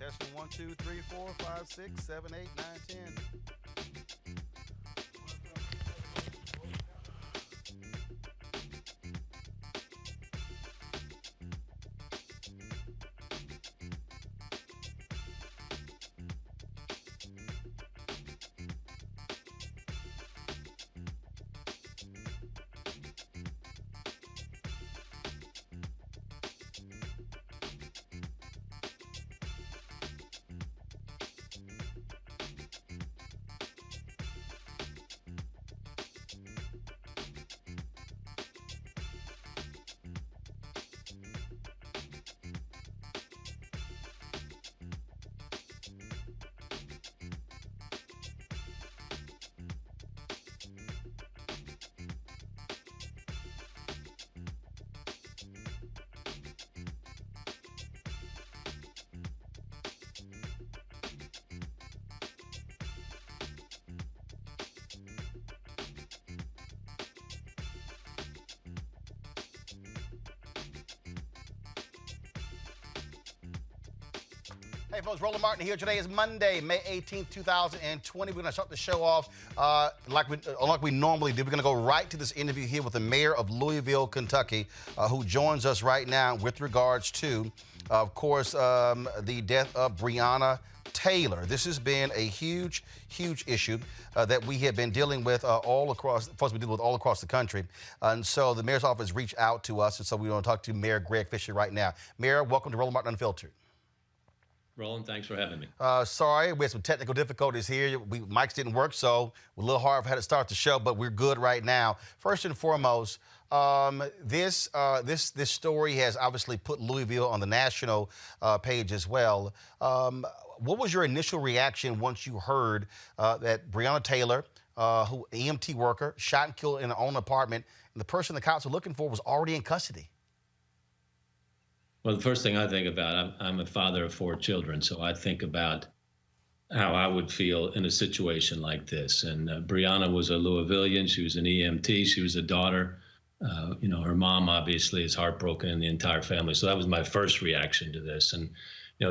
Testing 1, 2, 3, 4, 5, 6, 7, 8, 9, 10. Hey folks, Roland Martin here. Today is Monday, May 18th, 2020. We're going to start the show off like we normally do. We're going to go right to this interview here with the mayor of Louisville, Kentucky, who joins us right now with regards to, of course, the death of Breonna Taylor. This has been a huge issue that we have been dealing with all across the country. And so the mayor's office reached out to us, and so we want to talk to Mayor Greg Fisher right now. Mayor, welcome to Roland Martin Unfiltered. Roland, thanks for having me. Sorry, we had some technical difficulties here. Mics didn't work, so we're a little hard for how to start the show, but we're good right now. First and foremost, this story has obviously put Louisville on the national page as well. What was your initial reaction once you heard that Breonna Taylor, who EMT worker, shot and killed in her own apartment, and the person the cops were looking for was already in custody? Well, the first thing I think about, I'm a father of 4 children, so I think about how I would feel in a situation like this. And Breonna was a Louisvillian. She was an EMT. She was a daughter. Her mom obviously is heartbroken, and the entire family. So that was my first reaction to this. And,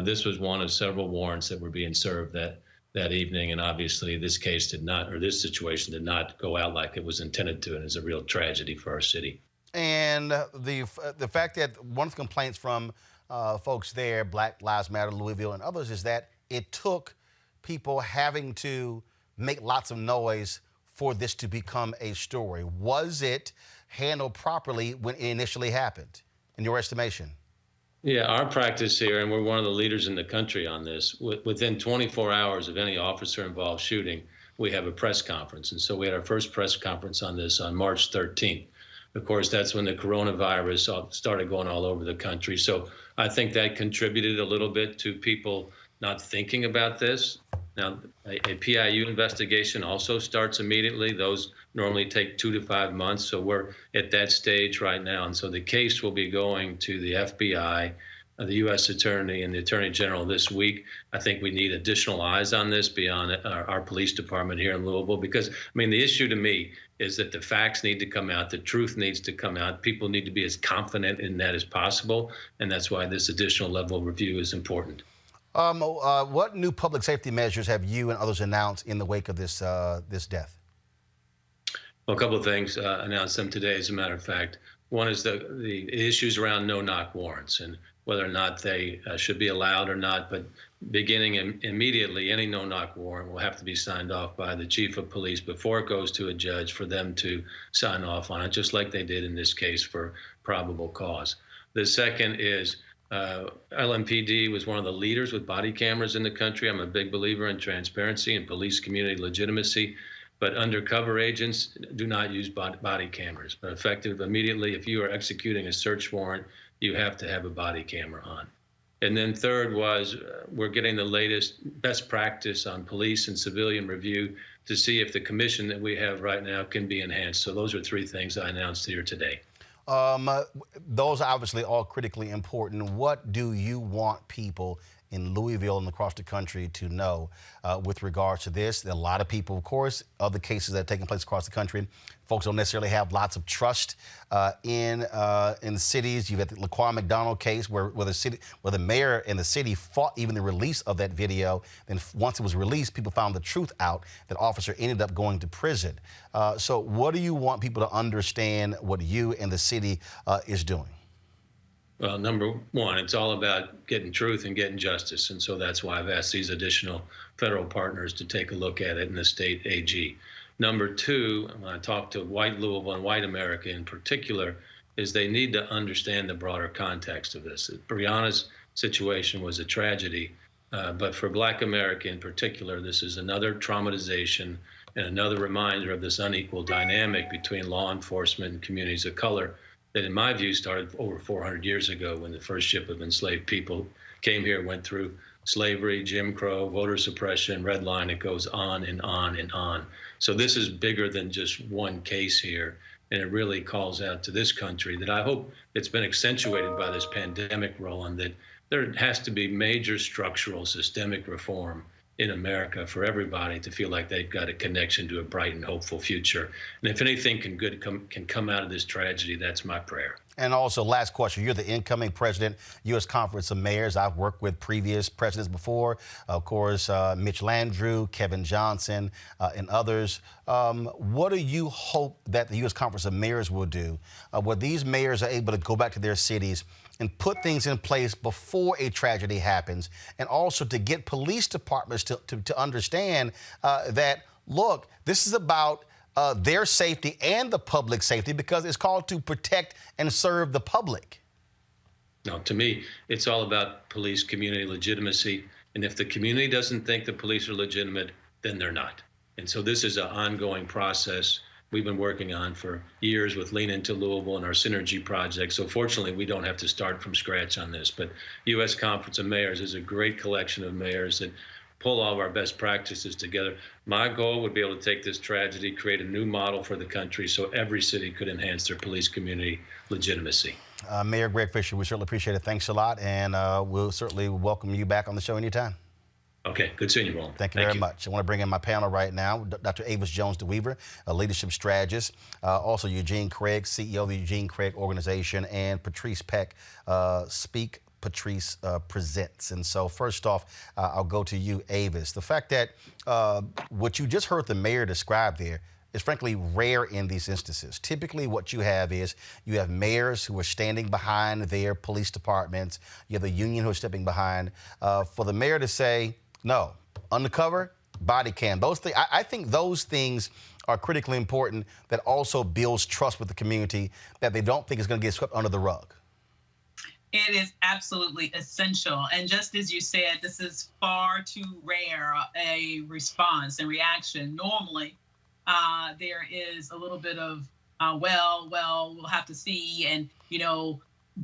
this was one of several warrants that were being served that evening. And obviously this case this situation did not go out like it was intended to, and it's a real tragedy for our city. And the fact that one of the complaints from folks there, Black Lives Matter, Louisville, and others, is that it took people having to make lots of noise for this to become a story. Was it handled properly when it initially happened, in your estimation? Yeah, our practice here, and we're one of the leaders in the country on this, within 24 hours of any officer-involved shooting, we have a press conference. And so we had our first press conference on this on March 13th. Of course, that's when the coronavirus started going all over the country. So I think that contributed a little bit to people not thinking about this. Now, a PIU investigation also starts immediately. Those normally take 2 to 5 months. So we're at that stage right now. And so the case will be going to the FBI, the U.S. Attorney, and the Attorney General this week. I think we need additional eyes on this beyond our police department here in Louisville, because, the issue to me is that the facts need to come out, the truth needs to come out. People need to be as confident in that as possible, and that's why this additional level of review is important. What new public safety measures have you and others announced in the wake of this death? Well, a couple of things, announced them today, as a matter of fact. One is the issues around no-knock warrants and whether or not they should be allowed or not. But beginning immediately, any no-knock warrant will have to be signed off by the chief of police before it goes to a judge for them to sign off on it, just like they did in this case for probable cause. The second is LMPD was one of the leaders with body cameras in the country. I'm a big believer in transparency and police community legitimacy. But undercover agents do not use body cameras. But effective immediately, if you are executing a search warrant, you have to have a body camera on. And then third was we're getting the latest best practice on police and civilian review to see if the commission that we have right now can be enhanced. So those are 3 things I announced here today. Those are obviously all critically important. What do you want people in Louisville and across the country to know with regards to this? There are a lot of people, of course, other cases that are taking place across the country. Folks don't necessarily have lots of trust in the cities. You've got the Laquan McDonald case where the mayor and the city fought even the release of that video. Then once it was released, people found the truth out. That officer ended up going to prison. So what do you want people to understand what you and the city is doing? Well, number one, it's all about getting truth and getting justice. And so that's why I've asked these additional federal partners to take a look at it in the state AG. Number two, when I talk to white Louisville and white America in particular, is they need to understand the broader context of this. Breonna's situation was a tragedy, but for Black America in particular, this is another traumatization and another reminder of this unequal dynamic between law enforcement and communities of color that, in my view, started over 400 years ago when the first ship of enslaved people came here, went through slavery, Jim Crow, voter suppression, red line. It goes on and on and on. So this is bigger than just one case here, and it really calls out to this country that I hope it's been accentuated by this pandemic, Roland, that there has to be major structural systemic reform in America for everybody to feel like they've got a connection to a bright and hopeful future. And if anything can come out of this tragedy, that's my prayer. And also, last question, you're the incoming president, U.S. Conference of Mayors. I've worked with previous presidents before, of course, Mitch Landrieu, Kevin Johnson, and others. What do you hope that the U.S. Conference of Mayors will do, where these mayors are able to go back to their cities and put things in place before a tragedy happens, and also to get police departments to understand that, look, this is about their safety and the public safety, because it's called to protect and serve the public? No, to me, it's all about police community legitimacy. And if the community doesn't think the police are legitimate, then they're not. And so this is an ongoing process we've been working on for years with Lean Into Louisville and our Synergy project. So fortunately, we don't have to start from scratch on this. But U.S. Conference of Mayors is a great collection of mayors that pull all of our best practices together. My goal would be able to take this tragedy, create a new model for the country so every city could enhance their police community legitimacy. Mayor Greg Fisher, we certainly appreciate it. Thanks a lot, and we'll certainly welcome you back on the show anytime. Okay, good seeing you, Roland. Thank you very much. I want to bring in my panel right now, Dr. Avis Jones-DeWeaver, a leadership strategist, also Eugene Craig, CEO of the Eugene Craig Organization, and Patrice Peck, Speak Patrice Presents. And so first off, I'll go to you, Avis. The fact that what you just heard the mayor describe there is frankly rare in these instances. Typically what you have is you have mayors who are standing behind their police departments. You have the union who are stepping behind. For the mayor to say, no, undercover, body cam, those things, I think those things are critically important, that also builds trust with the community, that they don't think is going to get swept under the rug. It is absolutely essential. And just as you said, this is far too rare a response and reaction. Normally, there is a little bit of, well, we'll have to see. And,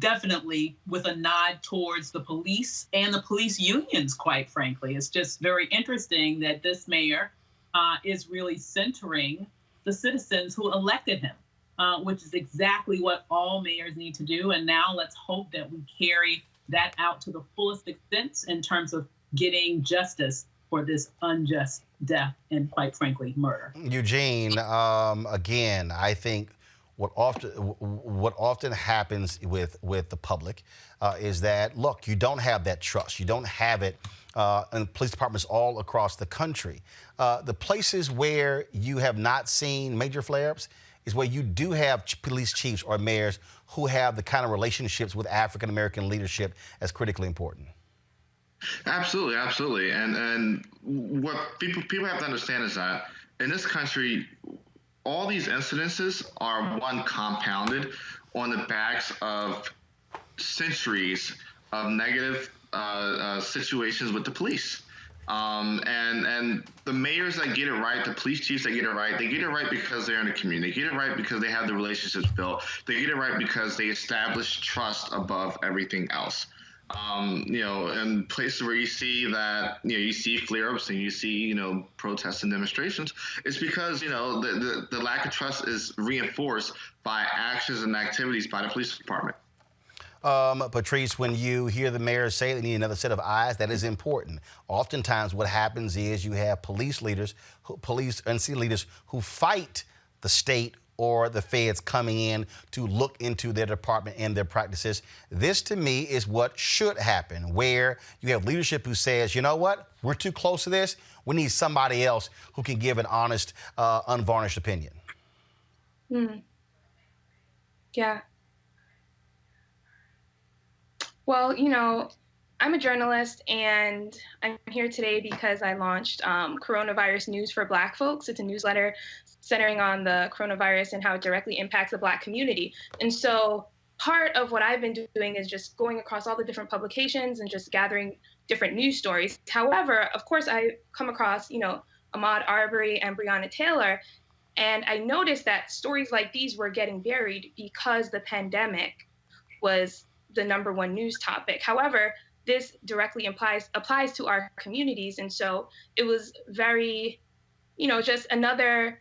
definitely with a nod towards the police and the police unions, quite frankly. It's just very interesting that this mayor is really centering the citizens who elected him. Which is exactly what all mayors need to do. And now let's hope that we carry that out to the fullest extent in terms of getting justice for this unjust death and, quite frankly, murder. Eugene, again, I think what often happens with the public is that, look, you don't have that trust. You don't have it in police departments all across the country. The places where you have not seen major flare-ups is where you do have police chiefs or mayors who have the kind of relationships with African-American leadership as critically important. Absolutely, absolutely. And what people have to understand is that in this country, all these incidences are compounded on the backs of centuries of negative situations with the police. And the mayors that get it right, the police chiefs that get it right, they get it right because they're in the community. They get it right because they have the relationships built. They get it right because they establish trust above everything else. In places where you see that, you see flare-ups and you see, protests and demonstrations, it's because, the lack of trust is reinforced by actions and activities by the police department. Patrice, when you hear the mayor say they need another set of eyes, that is important. Oftentimes what happens is you have police and city leaders who fight the state or the feds coming in to look into their department and their practices. This, to me, is what should happen, where you have leadership who says, you know what, we're too close to this. We need somebody else who can give an honest, unvarnished opinion. Yeah. Well, you know, I'm a journalist, and I'm here today because I launched Coronavirus News for Black Folks. It's a newsletter centering on the coronavirus and how it directly impacts the Black community. And so part of what I've been doing is just going across all the different publications and just gathering different news stories. However, of course, I come across, you know, Ahmaud Arbery and Breonna Taylor, and I noticed that stories like these were getting buried because the pandemic was the #1 news topic. However, this directly applies to our communities. And so it was very, you know, just another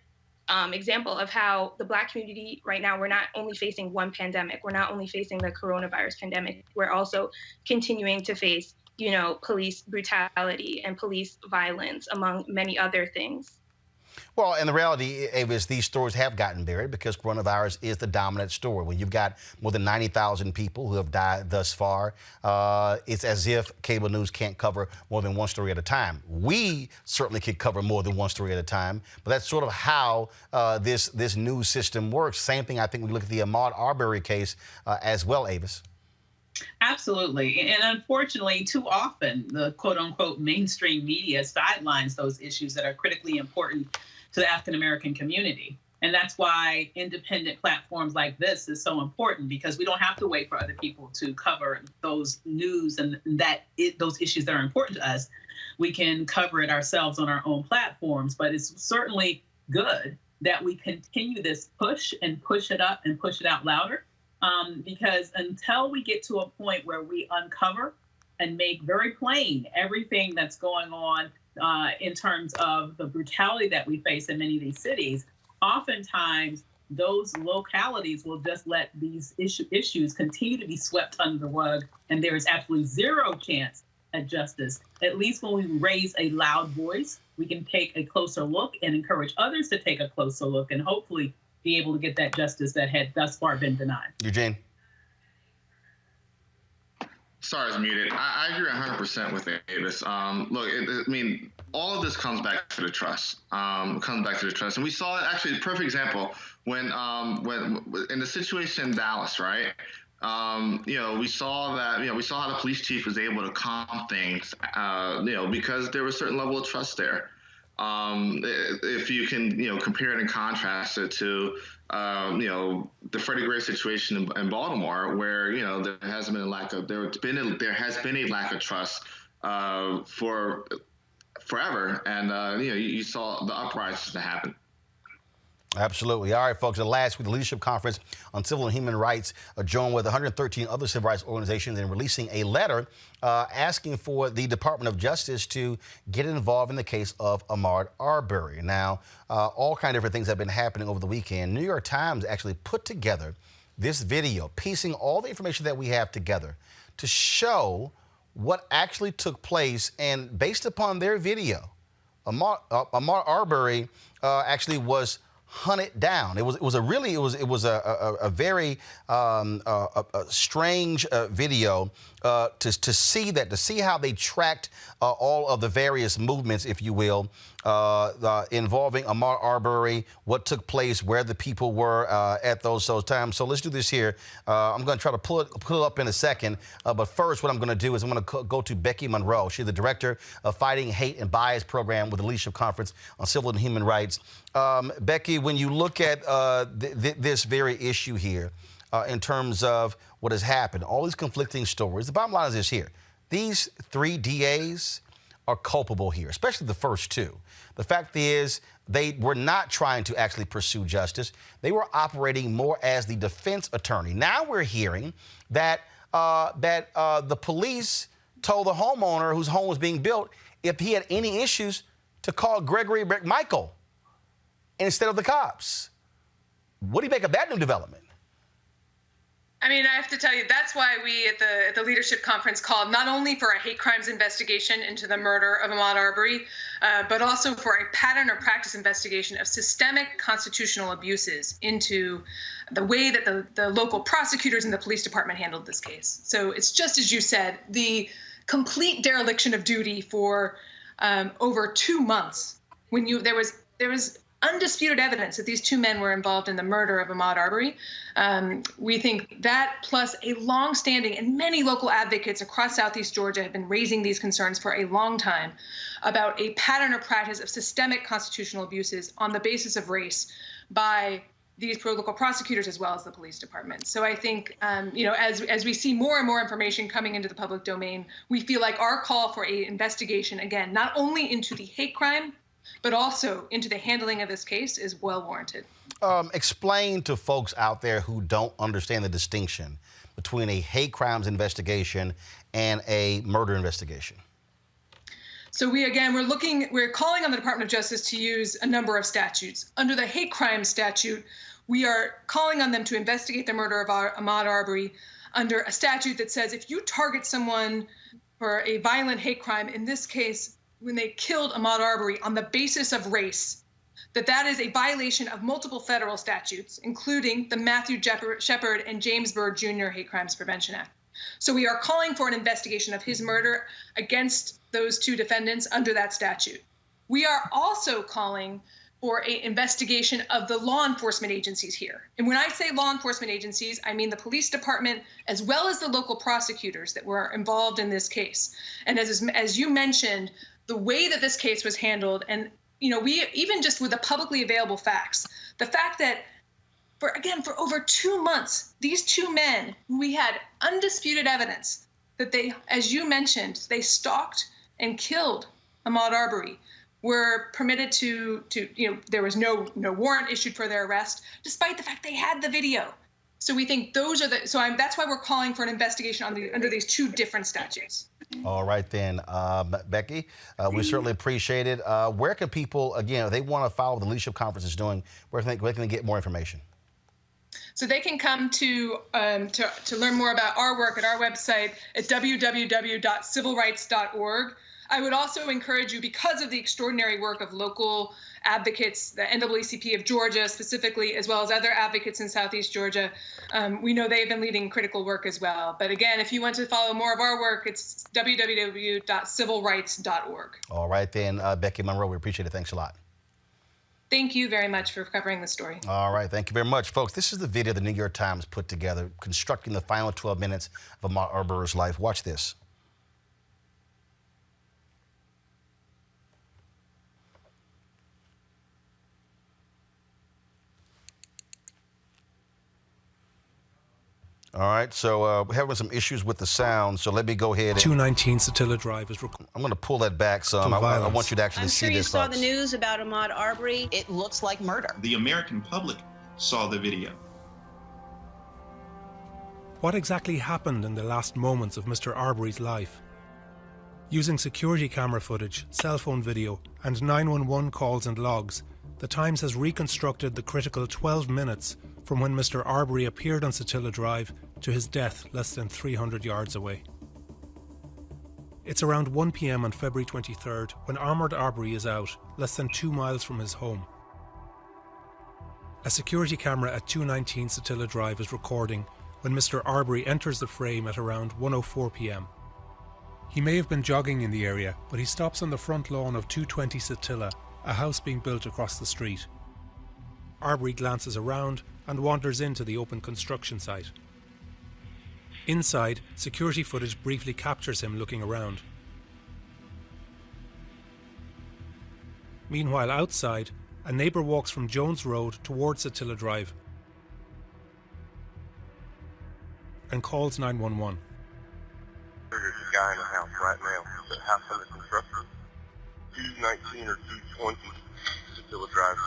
example of how the Black community right now, we're not only facing one pandemic, we're not only facing the coronavirus pandemic, we're also continuing to face, you know, police brutality and police violence, among many other things. Well, and the reality, Avis, these stories have gotten buried because coronavirus is the dominant story. When you've got more than 90,000 people who have died thus far, it's as if cable news can't cover more than one story at a time. We certainly can cover more than one story at a time, but that's sort of how this news system works. Same thing, I think, when we look at the Ahmaud Arbery case as well, Avis. Absolutely. And unfortunately, too often, the quote unquote mainstream media sidelines those issues that are critically important to the African American community. And that's why independent platforms like this is so important, because we don't have to wait for other people to cover those news and those issues that are important to us. We can cover it ourselves on our own platforms, but it's certainly good that we continue this push and push it up and push it out louder. Because until we get to a point where we uncover and make very plain everything that's going on in terms of the brutality that we face in many of these cities, oftentimes those localities will just let these issues continue to be swept under the rug, and there is absolutely zero chance at justice. At least when we raise a loud voice, we can take a closer look and encourage others to take a closer look and hopefully be able to get that justice that had thus far been denied. Eugene. Sorry, I was muted. I agree 100% with Avis. Look, I mean, all of this comes back to the trust. And we saw it, actually, a perfect example when in the situation in Dallas, right? You know, we saw how the police chief was able to calm things, you know, because there was a certain level of trust there. If you can, you know, compare it and contrast it to, you know, the Freddie Gray situation in Baltimore, where, you know, there has been a lack of trust for forever, and you know, you saw the uprisings that happen. Absolutely. All right, folks, the last week, the Leadership Conference on Civil and Human Rights joined with 113 other civil rights organizations in releasing a letter asking for the Department of Justice to get involved in the case of Ahmaud Arbery. Now, all kinds of different things have been happening over the weekend. New York Times actually put together this video, piecing all the information that we have together to show what actually took place. And based upon their video, Ahmaud Arbery actually was hunted down. It was a very strange video to see how they tracked all of the various movements, if you will, involving Ahmaud Arbery, what took place, where the people were at those times. So let's do this here. I'm going to try to pull it up in a second. But first, what I'm going to do is I'm going to go to Becky Monroe. She's the director of Fighting Hate and Bias Program with the Leadership Conference on Civil and Human Rights. Becky, when you look at this very issue here, in terms of what has happened, all these conflicting stories, the bottom line is this here. These 3 DAs are culpable here, especially the first 2. The fact is, they were not trying to actually pursue justice. They were operating more as the defense attorney. Now we're hearing that the police told the homeowner whose home was being built, if he had any issues, to call Gregory McMichael instead of the cops. What do you make of that new development? I mean, I have to tell you, that's why we at the leadership conference called not only for a hate crimes investigation into the murder of Ahmaud Arbery, but also for a pattern or practice investigation of systemic constitutional abuses into the way that the local prosecutors and the police department handled this case. So it's just as you said, the complete dereliction of duty for over 2 months when there was undisputed evidence that these two men were involved in the murder of Ahmaud Arbery. We think that, plus a long-standing, and many local advocates across Southeast Georgia have been raising these concerns for a long time about a pattern or practice of systemic constitutional abuses on the basis of race by these local prosecutors as well as the police department. So I think, as we see more and more information coming into the public domain, we feel like our call for an investigation, again, not only into the hate crime, but also into the handling of this case is well warranted. Explain to folks out there who don't understand the distinction between a hate crimes investigation and a murder investigation. So we're calling on the Department of Justice to use a number of statutes. Under the hate crime statute, we are calling on them to investigate the murder of Ahmaud Arbery under a statute that says if you target someone for a violent hate crime, in this case, when they killed Ahmaud Arbery on the basis of race, that is a violation of multiple federal statutes, including the Matthew Shepard and James Byrd Jr. Hate Crimes Prevention Act. So we are calling for an investigation of his murder against those two defendants under that statute. We are also calling for an investigation of the law enforcement agencies here. And when I say law enforcement agencies, I mean the police department as well as the local prosecutors that were involved in this case. And as you mentioned, the way that this case was handled, and we even just with the publicly available facts, the fact that for over 2 months, these two men, we had undisputed evidence that they, as you mentioned, they stalked and killed Ahmaud Arbery, were permitted to there was no warrant issued for their arrest, despite the fact they had the video. So we think that's why we're calling for an investigation under these two different statutes. All right then, Becky, we certainly appreciate it. Where can people, again, if they want to follow what the leadership conference is doing, where can they get more information? So they can come to learn more about our work at our website at www.civilrights.org. I would also encourage you, because of the extraordinary work of local advocates, the NAACP of Georgia specifically, as well as other advocates in Southeast Georgia, we know they've been leading critical work as well. But again, if you want to follow more of our work, it's www.civilrights.org. All right then, Becky Monroe, we appreciate it. Thanks a lot. Thank you very much for covering the story. All right, thank you very much, folks. This is the video the New York Times put together, constructing the final 12 minutes of Ahmaud Arbery's life. Watch this. All right, so we're having some issues with the sound, so let me go ahead and... 219 Satilla Drive is... I'm going to pull that back some. I want you to actually see this, I'm sure you saw the news about Ahmaud Arbery. It looks like murder. The American public saw the video. What exactly happened in the last moments of Mr. Arbery's life? Using security camera footage, cell phone video, and 911 calls and logs, the Times has reconstructed the critical 12 minutes from when Mr. Arbery appeared on Satilla Drive to his death less than 300 yards away. It's around 1 p.m. on February 23rd when Ahmaud Arbery is out, less than 2 miles from his home. A security camera at 219 Satilla Drive is recording when Mr. Arbery enters the frame at around 1:04 p.m. He may have been jogging in the area, but he stops on the front lawn of 220 Satilla, a house being built across the street. Arbery glances around and wanders into the open construction site. Inside, security footage briefly captures him looking around. Meanwhile, outside, a neighbour walks from Jones Road towards Satilla Drive and calls 911. There's a guy in the house right now. The house under construction. 219 or 220 Satilla Drive.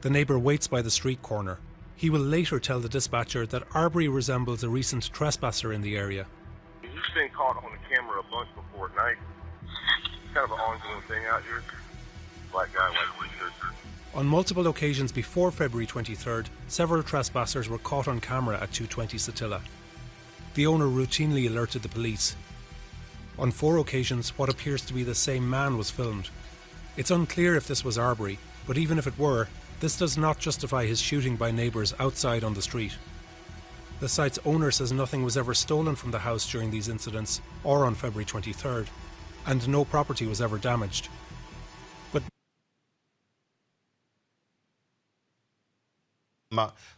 The neighbour waits by the street corner. He will later tell the dispatcher that Arbery resembles a recent trespasser in the area. He's been caught on the camera a bunch before at night. It's kind of an ongoing thing out here. Black guy, white t-shirt. On multiple occasions before February 23rd, several trespassers were caught on camera at 220 Satilla. The owner routinely alerted the police. On 4 occasions, what appears to be the same man was filmed. It's unclear if this was Arbery, but even if it were, this does not justify his shooting by neighbours outside on the street. The site's owner says nothing was ever stolen from the house during these incidents or on February 23rd, and no property was ever damaged. But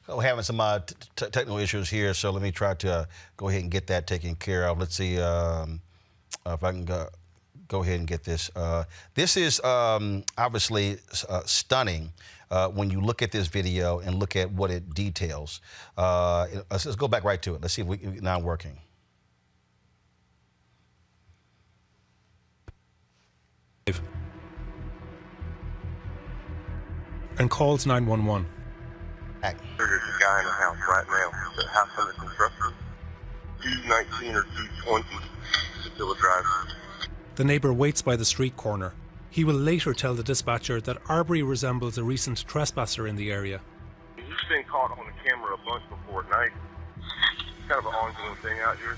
we're having some technical issues here, so let me try to go ahead and get that taken care of. Let's see if I can go ahead and get this. This is obviously stunning when you look at this video and look at what it details. Let's go back right to it. Let's see if we now working. And calls 911. There's a guy in the house right now. The house under construction. 219 or 220 Satilla Drive. The neighbour waits by the street corner. He will later tell the dispatcher that Arbery resembles a recent trespasser in the area. He's been caught on the camera a bunch before at night. It's kind of an ongoing thing out here.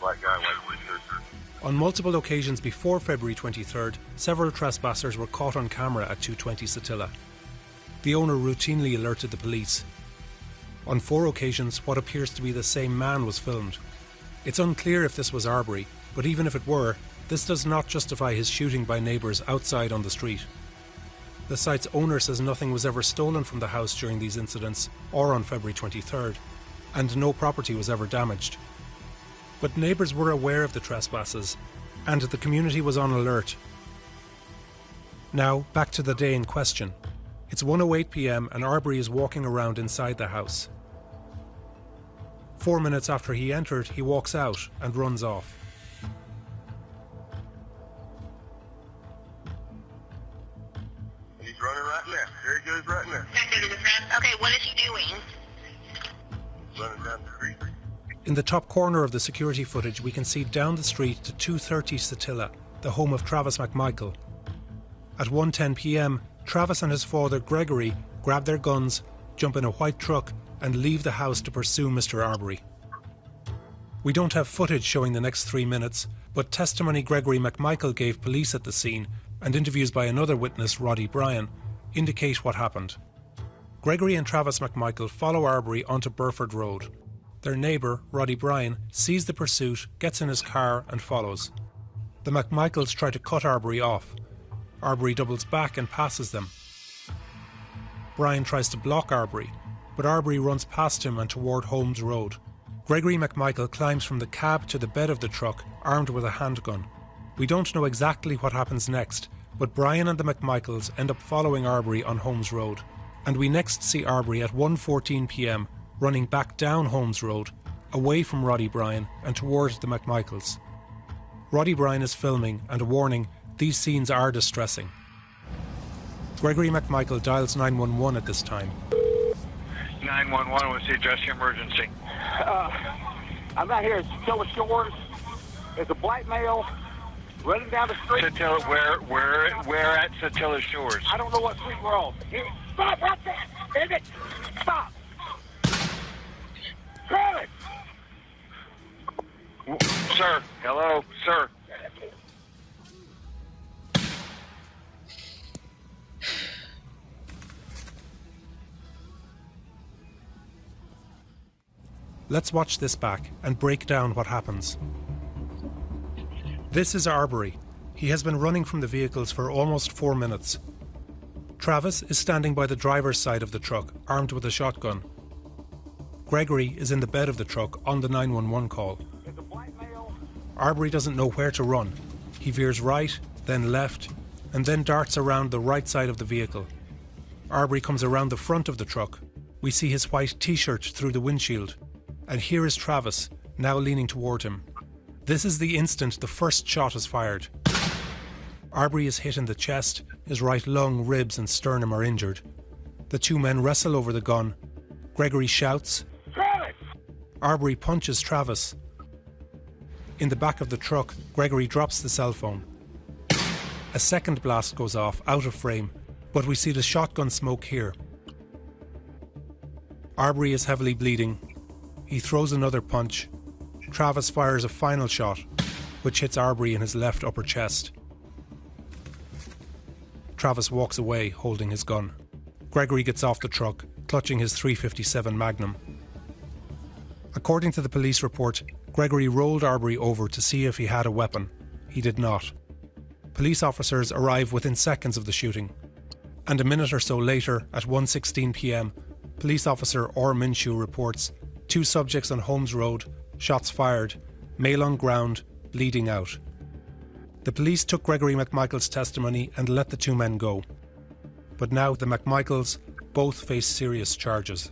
Black guy, white t-shirt. On multiple occasions before February 23rd, several trespassers were caught on camera at 220 Satilla. The owner routinely alerted the police. On 4 occasions, what appears to be the same man was filmed. It's unclear if this was Arbery, but even if it were, this does not justify his shooting by neighbours outside on the street. The site's owner says nothing was ever stolen from the house during these incidents or on February 23rd, and no property was ever damaged. But neighbours were aware of the trespasses, and the community was on alert. Now, back to the day in question. It's 1:08 p.m. and Arbery is walking around inside the house. 4 minutes after he entered, he walks out and runs off. He's running right now. There he goes right now. Okay, what is he doing? Running down the street. In the top corner of the security footage, we can see down the street to 230 Satilla, the home of Travis McMichael. At 1:10 p.m, Travis and his father Gregory grab their guns, jump in a white truck and leave the house to pursue Mr. Arbery. We don't have footage showing the next 3 minutes, but testimony Gregory McMichael gave police at the scene and interviews by another witness, Roddy Bryan, indicate what happened. Gregory and Travis McMichael follow Arbery onto Burford Road. Their neighbour, Roddy Bryan, sees the pursuit, gets in his car and follows. The McMichaels try to cut Arbery off. Arbery doubles back and passes them. Bryan tries to block Arbery, but Arbery runs past him and toward Holmes Road. Gregory McMichael climbs from the cab to the bed of the truck, armed with a handgun. We don't know exactly what happens next, but Bryan and the McMichaels end up following Arbery on Holmes Road, and we next see Arbery at 1:14 p.m. running back down Holmes Road, away from Roddy Bryan and towards the McMichaels. Roddy Bryan is filming, and a warning, these scenes are distressing. Gregory McMichael dials 911 at this time. 911, what's the address of your emergency? I'm out here at Satilla Shores. There's a black male running down the street. Satilla, where at Satilla Shores? I don't know what street we're on. Here, stop right there! Is it? Stop! Travis! Sir, hello, sir. Let's watch this back and break down what happens. This is Arbery. He has been running from the vehicles for almost 4 minutes. Travis is standing by the driver's side of the truck, armed with a shotgun. Gregory is in the bed of the truck on the 911 call. Arbery doesn't know where to run. He veers right, then left, and then darts around the right side of the vehicle. Arbery comes around the front of the truck. We see his white t-shirt through the windshield. And here is Travis, now leaning toward him. This is the instant the first shot is fired. Arbery is hit in the chest, his right lung, ribs and sternum are injured. The two men wrestle over the gun. Gregory shouts. Travis! Arbery punches Travis. In the back of the truck, Gregory drops the cell phone. A second blast goes off, out of frame. But we see the shotgun smoke here. Arbery is heavily bleeding. He throws another punch. Travis fires a final shot, which hits Arbery in his left upper chest. Travis walks away holding his gun. Gregory gets off the truck, clutching his .357 Magnum. According to the police report, Gregory rolled Arbery over to see if he had a weapon. He did not. Police officers arrive within seconds of the shooting. And a minute or so later, at 1:16 p.m, police officer Orr Minshew reports 2 subjects on Holmes Road, shots fired, male on ground, bleeding out. The police took Gregory McMichael's testimony and let the 2 men go. But now the McMichaels both face serious charges.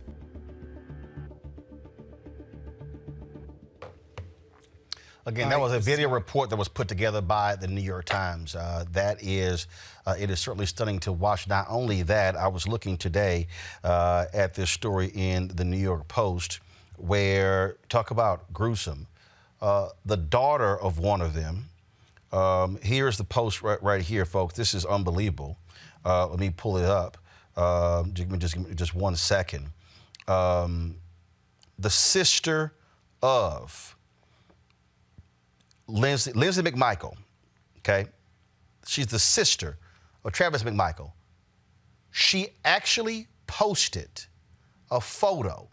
Again, that was a video report that was put together by the New York Times. It is certainly stunning to watch. Not only that, I was looking today at this story in the New York Post where, talk about gruesome, the daughter of one of them, here's the post right here, folks. This is unbelievable. Let me pull it up. Give me just 1 second. The sister of Lindsay McMichael, okay? She's the sister of Travis McMichael. She actually posted a photo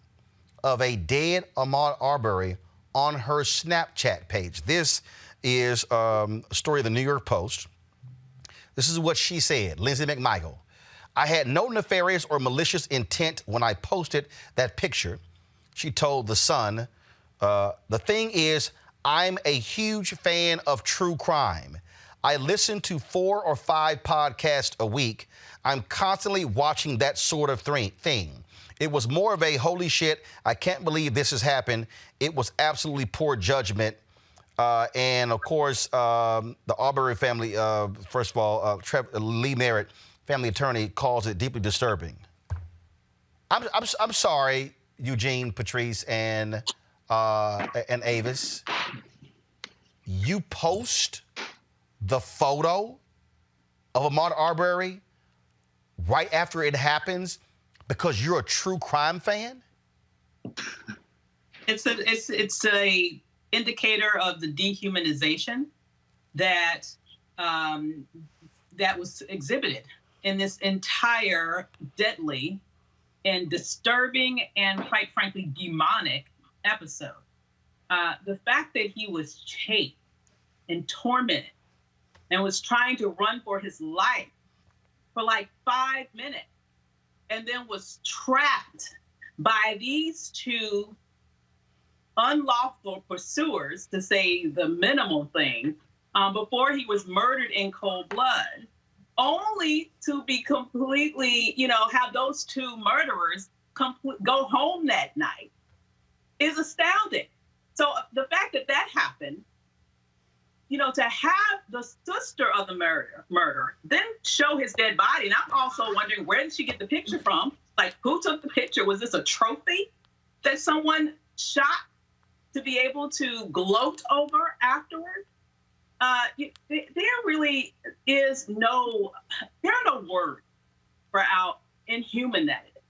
of a dead Ahmaud Arbery on her Snapchat page. This is a story of the New York Post. This is what she said, Lindsay McMichael. I had no nefarious or malicious intent when I posted that picture, she told The Sun. The thing is, I'm a huge fan of true crime. I listen to 4 or 5 podcasts a week. I'm constantly watching that sort of thing. It was more of a holy shit, I can't believe this has happened. It was absolutely poor judgment. And of course, the Arbery family, first of all, Lee Merritt, family attorney, calls it deeply disturbing. I'm sorry, Eugene, Patrice, and Avis. You post the photo of Ahmaud Arbery right after it happens because you're a true crime fan? It's a indicator of the dehumanization that that was exhibited in this entire deadly and disturbing and, quite frankly, demonic episode. The fact that he was chased and tormented and was trying to run for his life for like 5 minutes and then was trapped by these 2 unlawful pursuers, to say the minimal thing, before he was murdered in cold blood, only to be completely, have those 2 murderers go home that night is astounding. So the fact that that happened, to have the sister of the murderer then show his dead body, and I'm also wondering, where did she get the picture from? Like, who took the picture? Was this a trophy that someone shot to be able to gloat over afterward? There really is there are no words for how inhuman that is.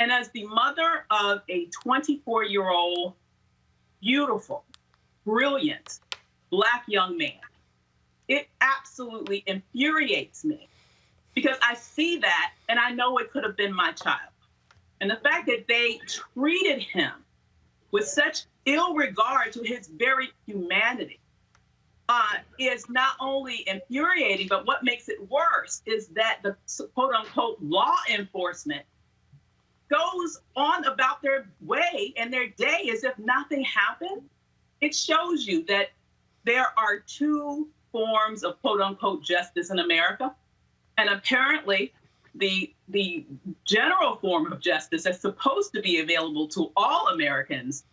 And as the mother of a 24-year-old, beautiful, brilliant, Black young man, it absolutely infuriates me because I see that and I know it could have been my child. And the fact that they treated him with such ill regard to his very humanity is not only infuriating, but what makes it worse is that the quote-unquote law enforcement goes on about their way and their day as if nothing happened. It shows you that there are 2 forms of quote-unquote justice in America, and apparently the general form of justice that's supposed to be available to all Americans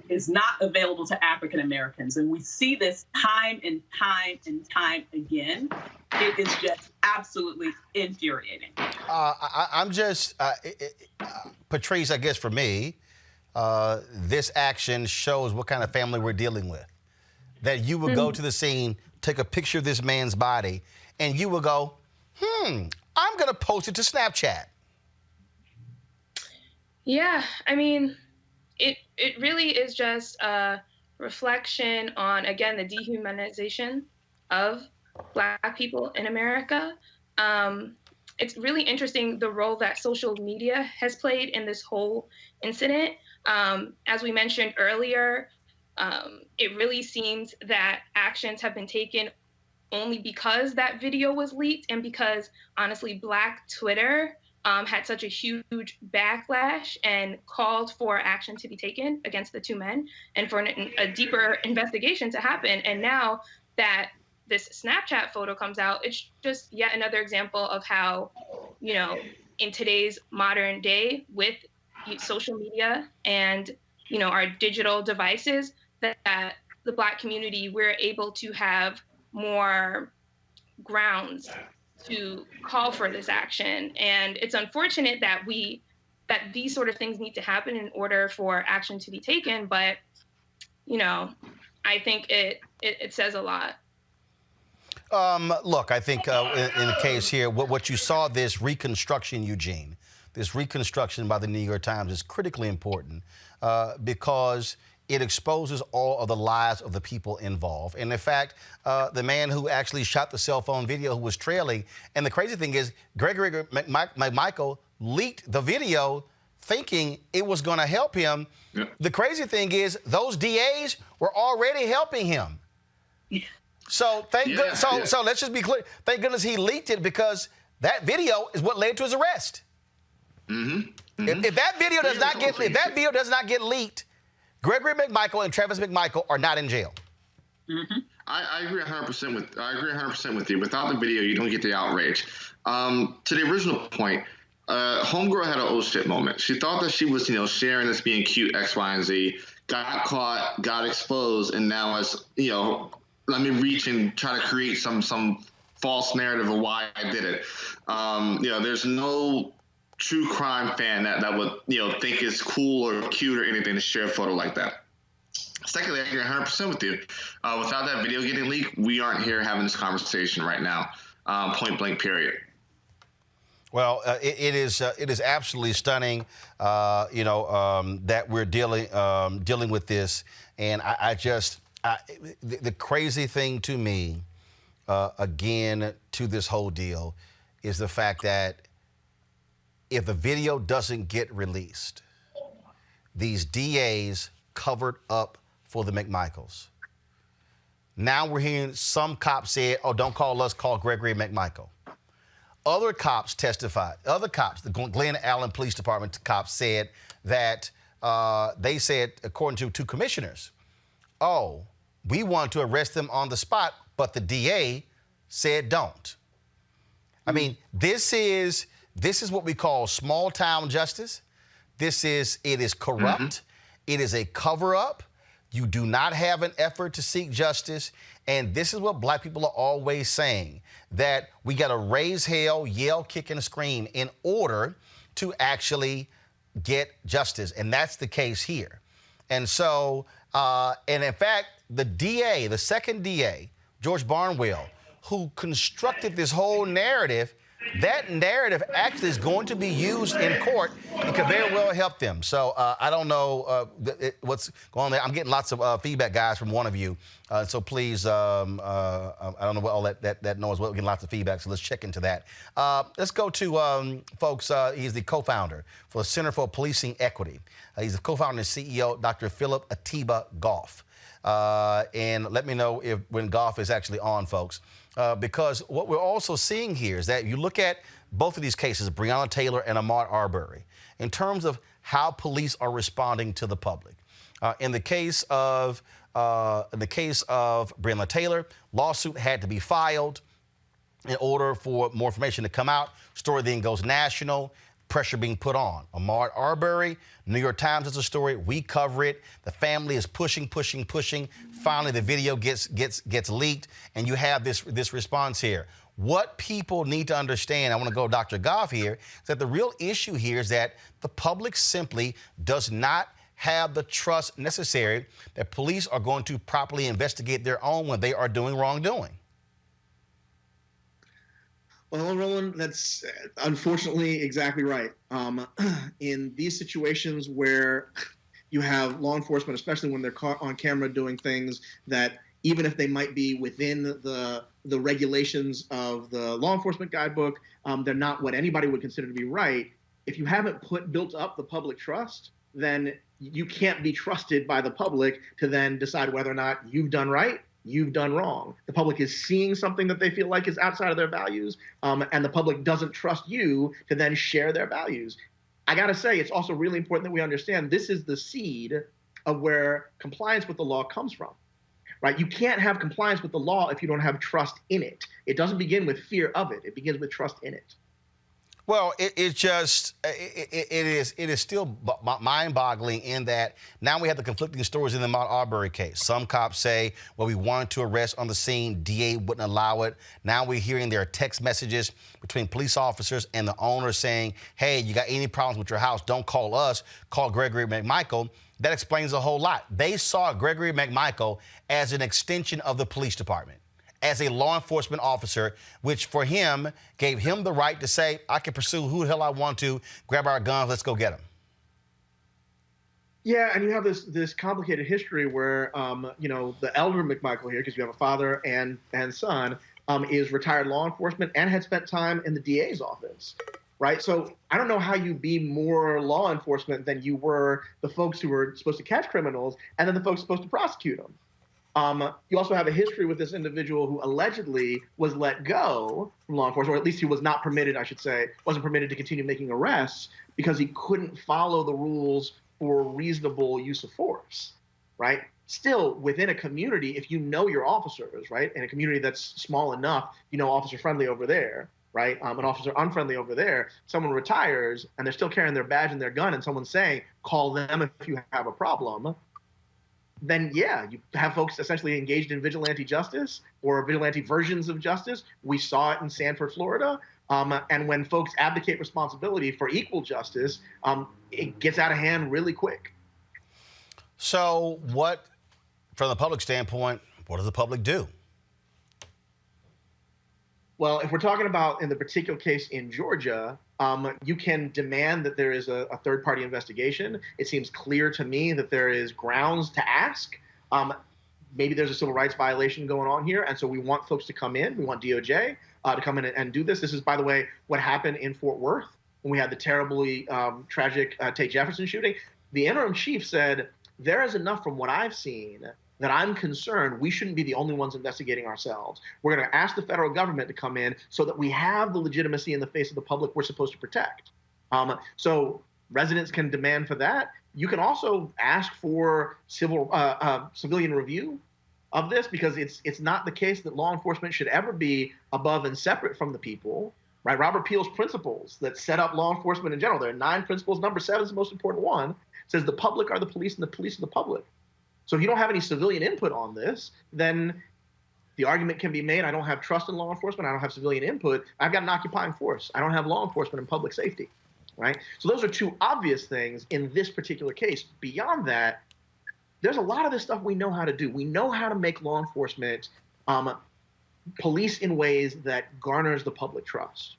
is not available to African Americans. And we see this time and time and time again. It is just absolutely infuriating. I'm just, Patrice, I guess for me, this action shows what kind of family we're dealing with. That you would go to the scene, take a picture of this man's body, and you would go, I'm going to post it to Snapchat. Yeah, I mean, it really is just a reflection on, again, the dehumanization of Black people in America. It's really interesting the role that social media has played in this whole incident. As we mentioned earlier, it really seems that actions have been taken only because that video was leaked and because, honestly, Black Twitter had such a huge backlash and called for action to be taken against the two men and for a deeper investigation to happen. And now that this Snapchat photo comes out, it's just yet another example of how, in today's modern day with social media and, our digital devices, that the Black community, we're able to have more grounds to call for this action. And it's unfortunate that these sort of things need to happen in order for action to be taken. But, I think it says a lot. Look, I think in the case here, what you saw, this reconstruction, Eugene, this reconstruction by the New York Times is critically important because it exposes all of the lives of the people involved. And in fact, the man who actually shot the cell phone video who was trailing, and the crazy thing is, Gregory McMichael leaked the video thinking it was going to help him. Yeah. The crazy thing is, those DAs were already helping him. Yeah. So so let's just be clear. Thank goodness he leaked it, because that video is what led to his arrest. Mm-hmm. Mm-hmm. If that video does not get leaked, Gregory McMichael and Travis McMichael are not in jail. Mm-hmm. I agree 100% with you. Without the video, you don't get the outrage. To the original point, homegirl had an oh shit moment. She thought that she was, sharing this being cute, X, Y, and Z. Got caught, got exposed, and now it's, let me reach and try to create some false narrative of why I did it. There's no true crime fan that would, think it's cool or cute or anything to share a photo like that. Secondly, I agree 100% with you. Without that video getting leaked, we aren't here having this conversation right now. Point blank, period. Well, it is absolutely stunning, that we're dealing with this, and the crazy thing to me, again, to this whole deal, is the fact that if the video doesn't get released, these DAs covered up for the McMichaels. Now we're hearing some cops say, oh, don't call us, call Gregory McMichael. Other cops testified. Other cops, the Glen Allen Police Department cops, said that they said, according to two commissioners, oh, we want to arrest them on the spot, but the DA said don't. I mean, this is what we call small town justice. It is corrupt. Mm-hmm. It is a cover up. You do not have an effort to seek justice. And this is what Black people are always saying, that we got to raise hell, yell, kick, and scream in order to actually get justice. And that's the case here. And so, and in fact, the DA, the second DA, George Barnwell, who constructed this whole narrative, that narrative actually is going to be used in court and could very well help them. So I don't know what's going on there. I'm getting lots of feedback, guys, from one of you. So please, I don't know what all that noise. We're getting lots of feedback, so let's check into that. Let's go to folks. He's the co-founder for the Center for Policing Equity. He's the co-founder and CEO, Dr. Philip Atiba Goff. And let me know when Goff is actually on, folks. Because what we're also seeing here is that you look at both of these cases, Breonna Taylor and Ahmaud Arbery, in terms of how police are responding to the public. In the case of Breonna Taylor, lawsuit had to be filed in order for more information to come out. Story then goes national. Pressure being put on. Ahmaud Arbery, New York Times has a story. We cover it. The family is pushing. Finally, the video gets leaked, and you have this response here. What people need to understand, I want to go to Dr. Goff here, is that the real issue here is that the public simply does not have the trust necessary that police are going to properly investigate their own when they are doing wrongdoing. Well, Roland, that's unfortunately exactly right. In these situations where you have law enforcement, especially when they're caught on camera doing things that, even if they might be within the regulations of the law enforcement guidebook, they're not what anybody would consider to be right. If you haven't built up the public trust, then you can't be trusted by the public to then decide whether or not you've done right, you've done wrong. The public is seeing something that they feel like is outside of their values, and the public doesn't trust you to then share their values. I gotta say, it's also really important that we understand this is the seed of where compliance with the law comes from. Right? You can't have compliance with the law if you don't have trust in it. It doesn't begin with fear of it. It begins with trust in it. Well, it is still mind-boggling in that now we have the conflicting stories in the Mount Arbery case. Some cops say, well, we wanted to arrest on the scene, DA wouldn't allow it. Now we're hearing there are text messages between police officers and the owner saying, hey, you got any problems with your house, don't call us, call Gregory McMichael. That explains a whole lot. They saw Gregory McMichael as an extension of the police department, as a law enforcement officer, which for him gave him the right to say, I can pursue who the hell I want to, grab our guns, let's go get him. Yeah, and you have this complicated history where, the elder McMichael here, because you have a father and son, is retired law enforcement and had spent time in the DA's office. Right? So I don't know how you be more law enforcement than you were the folks who were supposed to catch criminals and then the folks supposed to prosecute them. You also have a history with this individual who allegedly was let go from law enforcement, or at least he was not permitted, I should say, wasn't permitted to continue making arrests because he couldn't follow the rules for reasonable use of force, right? Still, within a community, if you know your officers, right, in a community that's small enough, officer friendly over there, right? An officer unfriendly over there, someone retires and they're still carrying their badge and their gun and someone's saying, call them if you have a problem, then yeah, you have folks essentially engaged in vigilante justice or vigilante versions of justice. We saw it in Sanford, Florida. And when folks abdicate responsibility for equal justice, it gets out of hand really quick. So from the public standpoint, what does the public do? Well, if we're talking about in the particular case in Georgia, you can demand that there is a third-party investigation. It seems clear to me that there is grounds to ask. Maybe there's a civil rights violation going on here, and so we want folks to come in. We want DOJ to come in and do this. This is, by the way, what happened in Fort Worth when we had the terribly tragic Tate Jefferson shooting. The interim chief said, there is enough from what I've seen that I'm concerned we shouldn't be the only ones investigating ourselves. We're going to ask the federal government to come in so that we have the legitimacy in the face of the public we're supposed to protect. So residents can demand for that. You can also ask for civilian review of this, because it's not the case that law enforcement should ever be above and separate from the people. Right? Robert Peel's principles that set up law enforcement in general, there are 9 principles. Number 7 is the most important one. Says the public are the police and the police are the public. So if you don't have any civilian input on this, then the argument can be made, I don't have trust in law enforcement, I don't have civilian input, I've got an occupying force. I don't have law enforcement and public safety, right? So those are 2 obvious things in this particular case. Beyond that, there's a lot of this stuff we know how to do. We know how to make law enforcement police in ways that garners the public trust,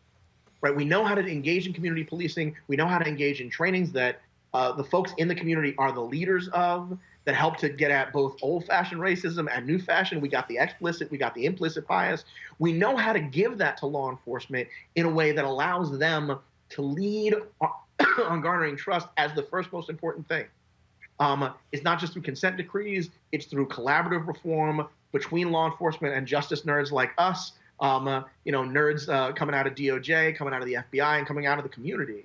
right? We know how to engage in community policing. We know how to engage in trainings that the folks in the community are the leaders of, that help to get at both old-fashioned racism and new fashion. We got the explicit, we got the implicit bias. We know how to give that to law enforcement in a way that allows them to lead on garnering trust as the first most important thing. It's not just through consent decrees, it's through collaborative reform between law enforcement and justice nerds like us, nerds coming out of DOJ, coming out of the FBI, and coming out of the community.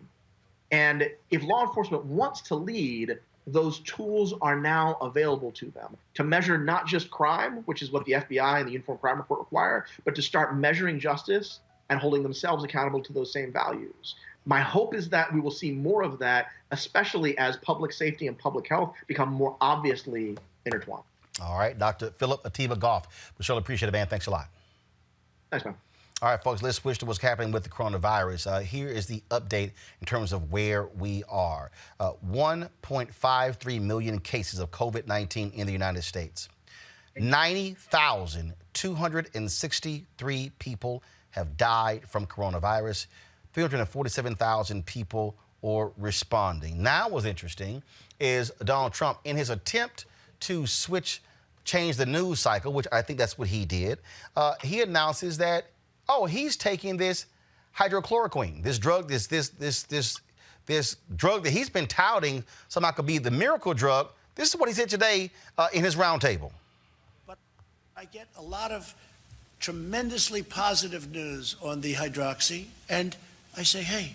And if law enforcement wants to lead, those tools are now available to them to measure not just crime, which is what the FBI and the Uniform Crime Report require, but to start measuring justice and holding themselves accountable to those same values. My hope is that we will see more of that, especially as public safety and public health become more obviously intertwined. All right, Dr. Philip Atiba Goff. We surely appreciate it, man. Thanks a lot. Thanks, man. All right, folks, let's switch to what's happening with the coronavirus. Here is the update in terms of where we are. 1.53 million cases of COVID-19 in the United States. 90,263 people have died from coronavirus. 347,000 people are responding. Now, what's interesting is Donald Trump, in his attempt to change the news cycle, which I think that's what he did, he announces that, he's taking this hydrochloroquine, this drug, this drug that he's been touting somehow could be the miracle drug. This is what he said today in his roundtable. But I get a lot of tremendously positive news on the hydroxy, and I say, hey,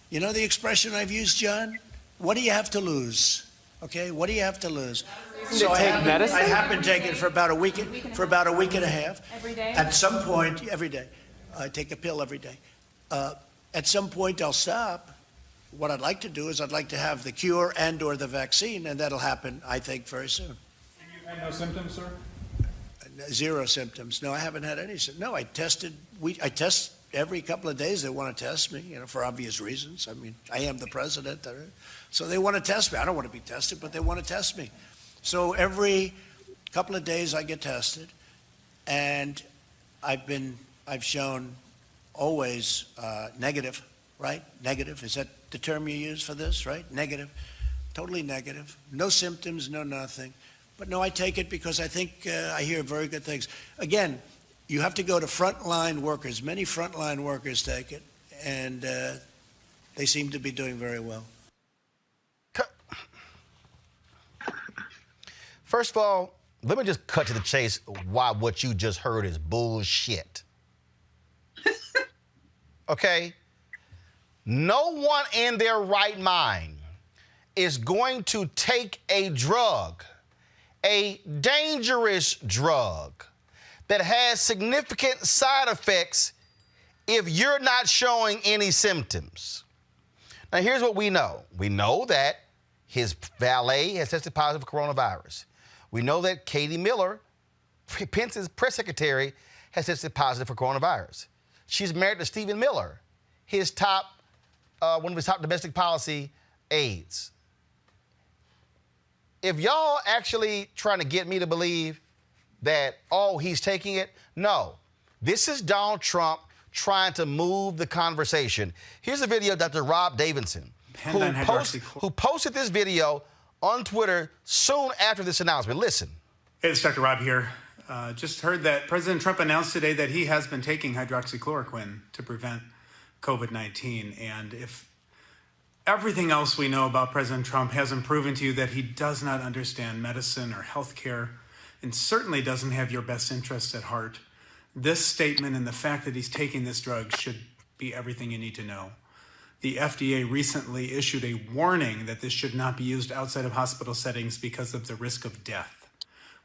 you know the expression I've used, John? What do you have to lose? Okay, what do you have to lose? So I have been taking it for about a week and a half. Every day? At some point, every day. I take a pill every day. At some point, I'll stop. What I'd like to do is I'd like to have the cure and/or the vaccine, and that'll happen, I think, very soon. And you've had no symptoms, sir? Zero symptoms. No, I haven't had any. No, I test every couple of days. They want to test me, for obvious reasons. I mean, I am the president, so they want to test me. I don't want to be tested, but they want to test me. So every couple of days I get tested, and I've shown always negative, right? Negative. Is that the term you use for this, right? Negative. Totally negative. No symptoms, no nothing. But no, I take it because I think I hear very good things. Again, you have to go to frontline workers. Many frontline workers take it, and they seem to be doing very well. First of all, let me just cut to the chase why what you just heard is bullshit. Okay? No one in their right mind is going to take a drug, a dangerous drug, that has significant side effects if you're not showing any symptoms. Now, here's what we know. We know that his valet has tested positive for coronavirus. We know that Katie Miller, Pence's press secretary, has tested positive for coronavirus. She's married to Stephen Miller, his one of his top domestic policy aides. If y'all actually trying to get me to believe that, he's taking it, no. This is Donald Trump trying to move the conversation. Here's a video of Dr. Rob Davidson, who posted this video on Twitter soon after this announcement. Listen. Hey, it's Dr. Rob here. Just heard that President Trump announced today that he has been taking hydroxychloroquine to prevent COVID-19. And if everything else we know about President Trump hasn't proven to you that he does not understand medicine or healthcare, and certainly doesn't have your best interests at heart, this statement and the fact that he's taking this drug should be everything you need to know. The FDA recently issued a warning that this should not be used outside of hospital settings because of the risk of death.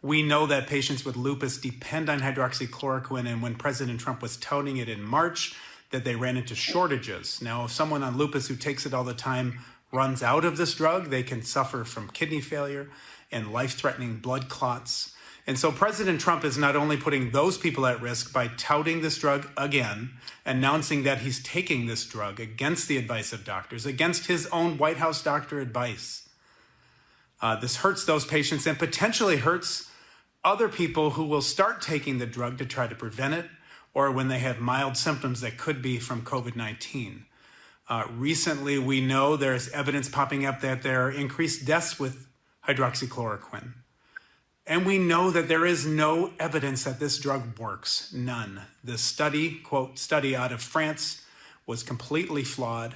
We know that patients with lupus depend on hydroxychloroquine, and when President Trump was touting it in March, that they ran into shortages. Now, if someone on lupus who takes it all the time runs out of this drug, they can suffer from kidney failure and life-threatening blood clots. And so President Trump is not only putting those people at risk by touting this drug again, announcing that he's taking this drug against the advice of doctors, against his own White House doctor advice. This hurts those patients and potentially hurts other people who will start taking the drug to try to prevent it, or when they have mild symptoms that could be from COVID-19. Recently, we know there's evidence popping up that there are increased deaths with hydroxychloroquine. And we know that there is no evidence that this drug works, none. The study, quote, study out of France was completely flawed.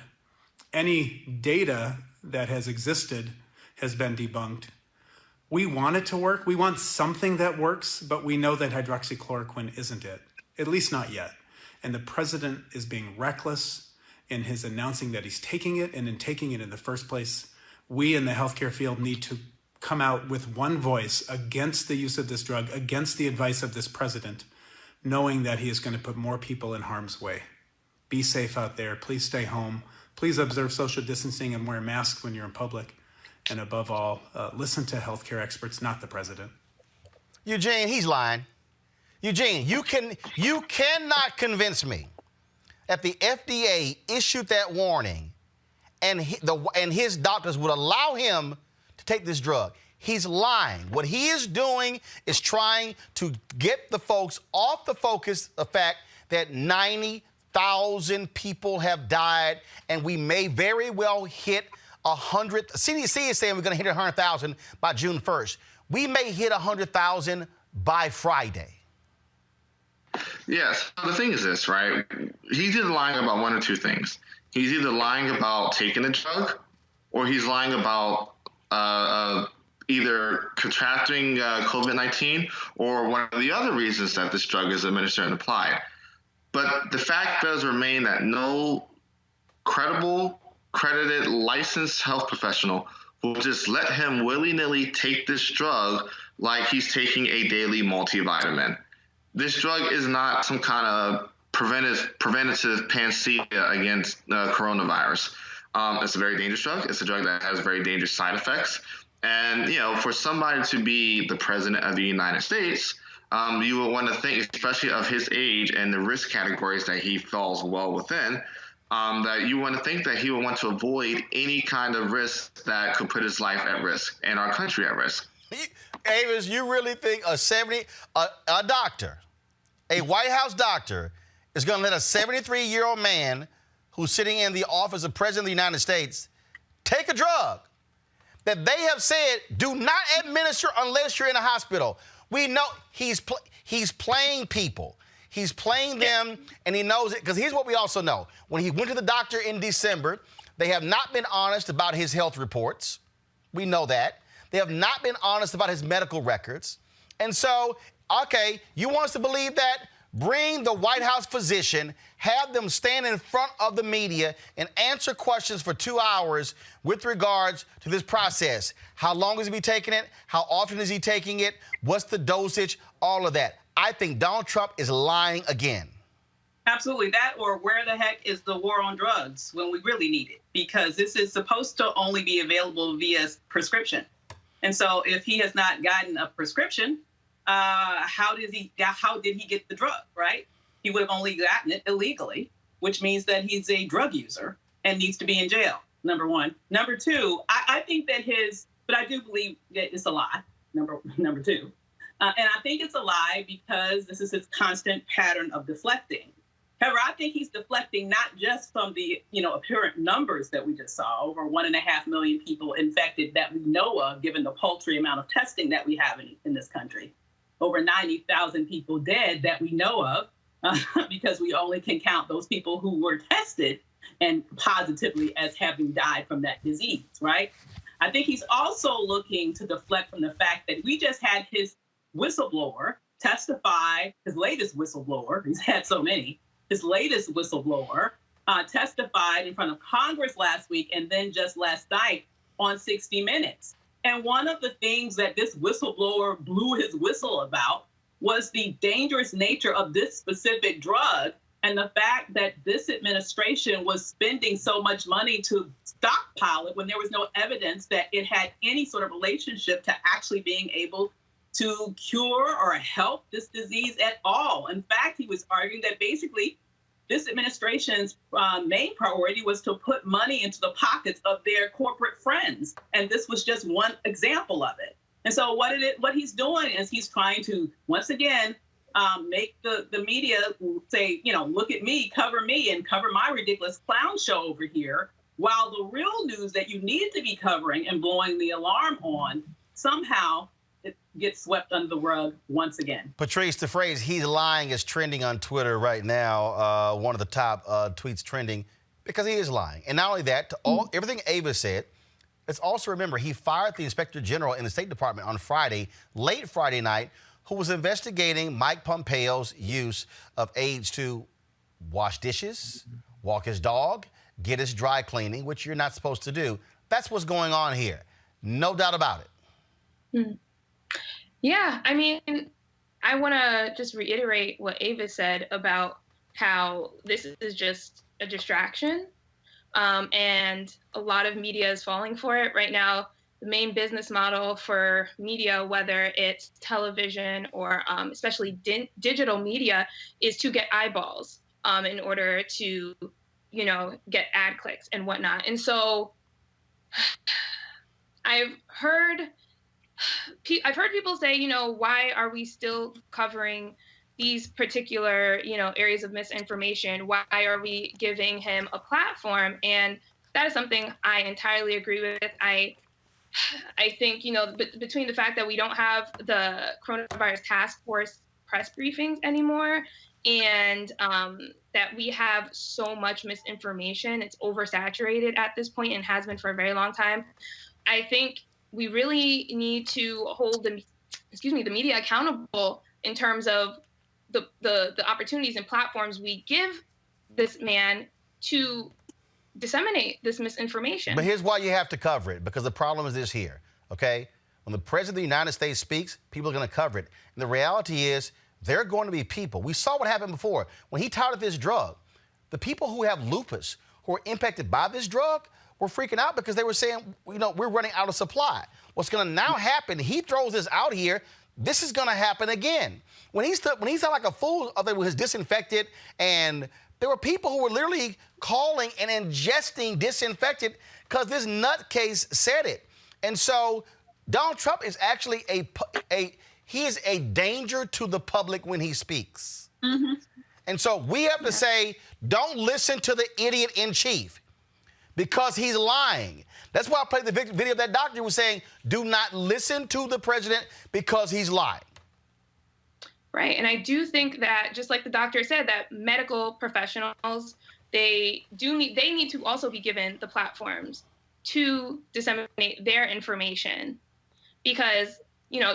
Any data that has existed has been debunked. We want it to work. We want something that works, but we know that hydroxychloroquine isn't it, at least not yet. And the president is being reckless in his announcing that he's taking it, and in taking it in the first place, we in the healthcare field need to come out with one voice against the use of this drug, against the advice of this president, knowing that he is going to put more people in harm's way. Be safe out there. Please stay home. Please observe social distancing and wear masks when you're in public. And above all, listen to healthcare experts, not the president. Eugene, he's lying. Eugene, you cannot convince me that the FDA issued that warning and his doctors would allow him to take this drug. He's lying. What he is doing is trying to get the folks off the focus, the fact that 90,000 people have died, and we may very well hit 100. CDC is saying we're going to hit 100,000 by June 1st. We may hit 100,000 by Friday. Yes. So the thing is this, right? He's either lying about one or two things. He's either lying about taking the drug, or he's lying about either contracting COVID-19 or one of the other reasons that this drug is administered and applied. But the fact does remain that no credible, credited, licensed health professional will just let him willy-nilly take this drug like he's taking a daily multivitamin. This drug is not some kind of preventative panacea against coronavirus. It's a very dangerous drug. It's a drug that has very dangerous side effects. And, for somebody to be the president of the United States, you would want to think, especially of his age and the risk categories that he falls well within, that you want to think that he would want to avoid any kind of risk that could put his life at risk and our country at risk. Avis, you really think a doctor, a White House doctor, is going to let a 73-year-old man who's sitting in the office of President of the United States take a drug that they have said do not administer unless you're in a hospital? We know he's playing people. He's playing them, and he knows it, because here's what we also know. When he went to the doctor in December, they have not been honest about his health reports. We know that. They have not been honest about his medical records. And so, okay, you want us to believe that? Bring the White House physician, have them stand in front of the media and answer questions for 2 hours with regards to this process. How long is he taking it? How often is he taking it? What's the dosage? All of that. I think Donald Trump is lying again. Absolutely. That, or where the heck is the war on drugs when we really need it? Because this is supposed to only be available via prescription. And so if he has not gotten a prescription, how did he get the drug, right? He would have only gotten it illegally, which means that he's a drug user and needs to be in jail, number one. Number two, I think that but I do believe that it's a lie, number two. And I think it's a lie because this is his constant pattern of deflecting. However, I think he's deflecting not just from the, apparent numbers that we just saw, over 1.5 million people infected that we know of, given the paltry amount of testing that we have in this country. Over 90,000 people dead that we know of, because we only can count those people who were tested and positively as having died from that disease, right? I think he's also looking to deflect from the fact that we just had his whistleblower testify, his latest whistleblower, he's had so many, his latest whistleblower testified in front of Congress last week and then just last night on 60 Minutes. And one of the things that this whistleblower blew his whistle about was the dangerous nature of this specific drug and the fact that this administration was spending so much money to stockpile it when there was no evidence that it had any sort of relationship to actually being able to cure or help this disease at all. In fact, he was arguing that basically this administration's main priority was to put money into the pockets of their corporate friends. And this was just one example of it. And so what he's doing is he's trying to, once again, make the media say, look at me, and cover my ridiculous clown show over here, while the real news that you need to be covering and blowing the alarm on, somehow it gets swept under the rug once again. Patrice, the phrase "he's lying" is trending on Twitter right now. One of the top tweets trending because he is lying. And not only that, everything Ava said, let's also remember he fired the Inspector General in the State Department on Friday, late Friday night, who was investigating Mike Pompeo's use of aides to wash dishes, walk his dog, get his dry cleaning, which you're not supposed to do. That's what's going on here. No doubt about it. Yeah, I mean, I want to just reiterate what Ava said about how this is just a distraction, and a lot of media is falling for it right now. The main business model for media, whether it's television or especially digital media, is to get eyeballs in order to, get ad clicks and whatnot. And so I've heard people say, why are we still covering these particular, areas of misinformation? Why are we giving him a platform? And that is something I entirely agree with. I think, between the fact that we don't have the coronavirus task force press briefings anymore, and that we have so much misinformation, it's oversaturated at this point and has been for a very long time. I think we really need to hold the media accountable in terms of the opportunities and platforms we give this man to disseminate this misinformation. But here's why you have to cover it, because the problem is this here, okay? When the President of the United States speaks, people are going to cover it. And the reality is there are going to be people. We saw what happened before. When he touted this drug, the people who have lupus, who are impacted by this drug, were freaking out because they were saying, we're running out of supply. What's going to now happen, he throws this out here, this is going to happen again. When he sounded like a fool, it was disinfected, and there were people who were literally calling and ingesting disinfectant because this nutcase said it. And so Donald Trump is actually he is a danger to the public when he speaks. Mm-hmm. And so we have to say, don't listen to the idiot in chief because he's lying. That's why I played the video of that doctor who was saying, do not listen to the president because he's lying. Right. And I do think that, just like the doctor said, that medical professionals, they need to also be given the platforms to disseminate their information, because,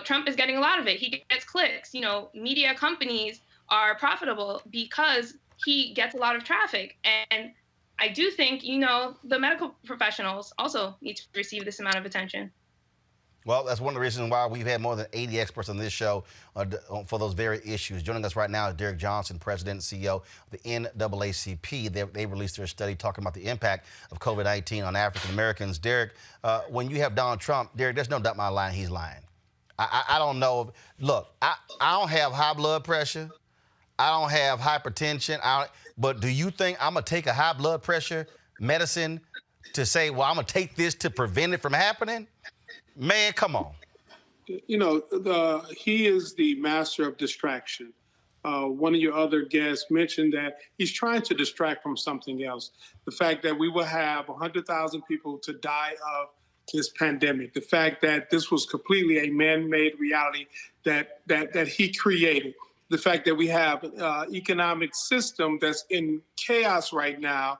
Trump is getting a lot of it. He gets clicks. Media companies are profitable because he gets a lot of traffic. And I do think, the medical professionals also need to receive this amount of attention. Well, that's one of the reasons why we've had more than 80 experts on this show for those very issues. Joining us right now is Derek Johnson, President and CEO of the NAACP. They released their study talking about the impact of COVID-19 on African Americans. Derek, when you have Donald Trump, Derek, there's no doubt in my mind he's lying. I don't know. Look, I don't have high blood pressure. I don't have hypertension. But do you think I'm going to take a high blood pressure medicine to say, well, I'm going to take this to prevent it from happening? Man, come on. He is the master of distraction. One of your other guests mentioned that he's trying to distract from something else. The fact that we will have 100,000 people to die of this pandemic. The fact that this was completely a man-made reality that he created. The fact that we have an economic system that's in chaos right now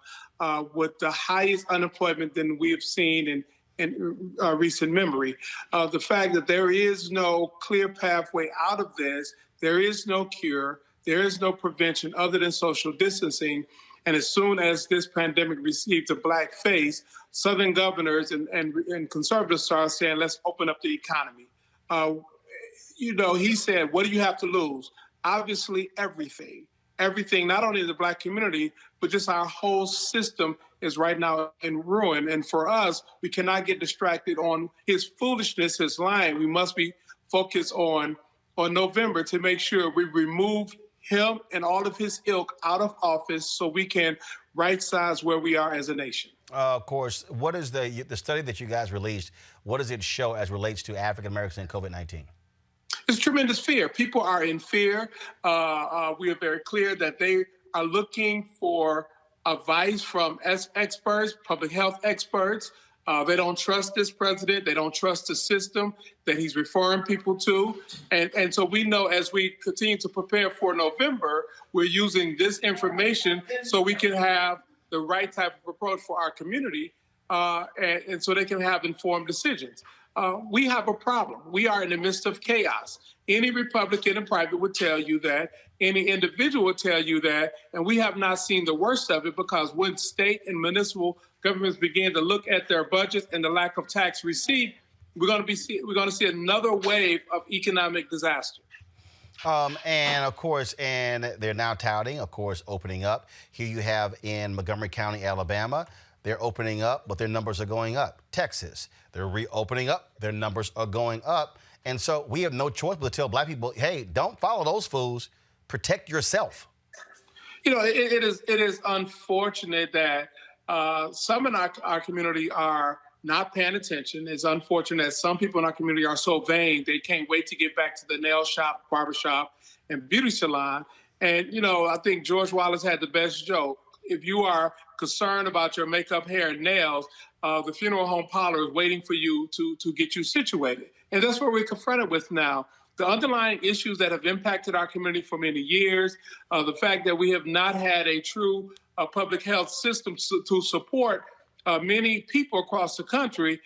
with the highest unemployment than we have seen in recent memory. The fact that there is no clear pathway out of this, there is no cure, there is no prevention other than social distancing. And as soon as this pandemic received a black face, Southern governors and conservatives started saying, let's open up the economy. He said, what do you have to lose? Obviously, everything. Everything, not only the black community, but just our whole system is right now in ruin. And for us, we cannot get distracted on his foolishness, his lying. We must be focused on November to make sure we remove him and all of his ilk out of office so we can right-size where we are as a nation. Of course, what is the study that you guys released, what does it show as relates to African Americans and COVID-19? It's tremendous fear. People are in fear. We are very clear that they are looking for advice from experts, public health experts. They don't trust this president. They don't trust the system that he's referring people to. And so we know as we continue to prepare for November, we're using this information so we can have the right type of approach for our community and so they can have informed decisions. We have a problem. We are in the midst of chaos. Any Republican in private would tell you that. Any individual would tell you that. And we have not seen the worst of it because when state and municipal governments begin to look at their budgets and the lack of tax receipt, we're going to see another wave of economic disaster. And of course, they're now touting, of course, opening up. Here you have in Montgomery County, Alabama, they're opening up, but their numbers are going up. Texas, they're reopening up, their numbers are going up. And so we have no choice but to tell black people, hey, don't follow those fools. Protect yourself. It is unfortunate that some in our community are not paying attention. It's unfortunate that some people in our community are so vain, they can't wait to get back to the nail shop, barber shop, and beauty salon. And, I think George Wallace had the best joke. If you are concerned about your makeup, hair, and nails, the funeral home parlor is waiting for you to get you situated. And that's what we're confronted with now. The underlying issues that have impacted our community for many years, the fact that we have not had a true public health system to support many people across the country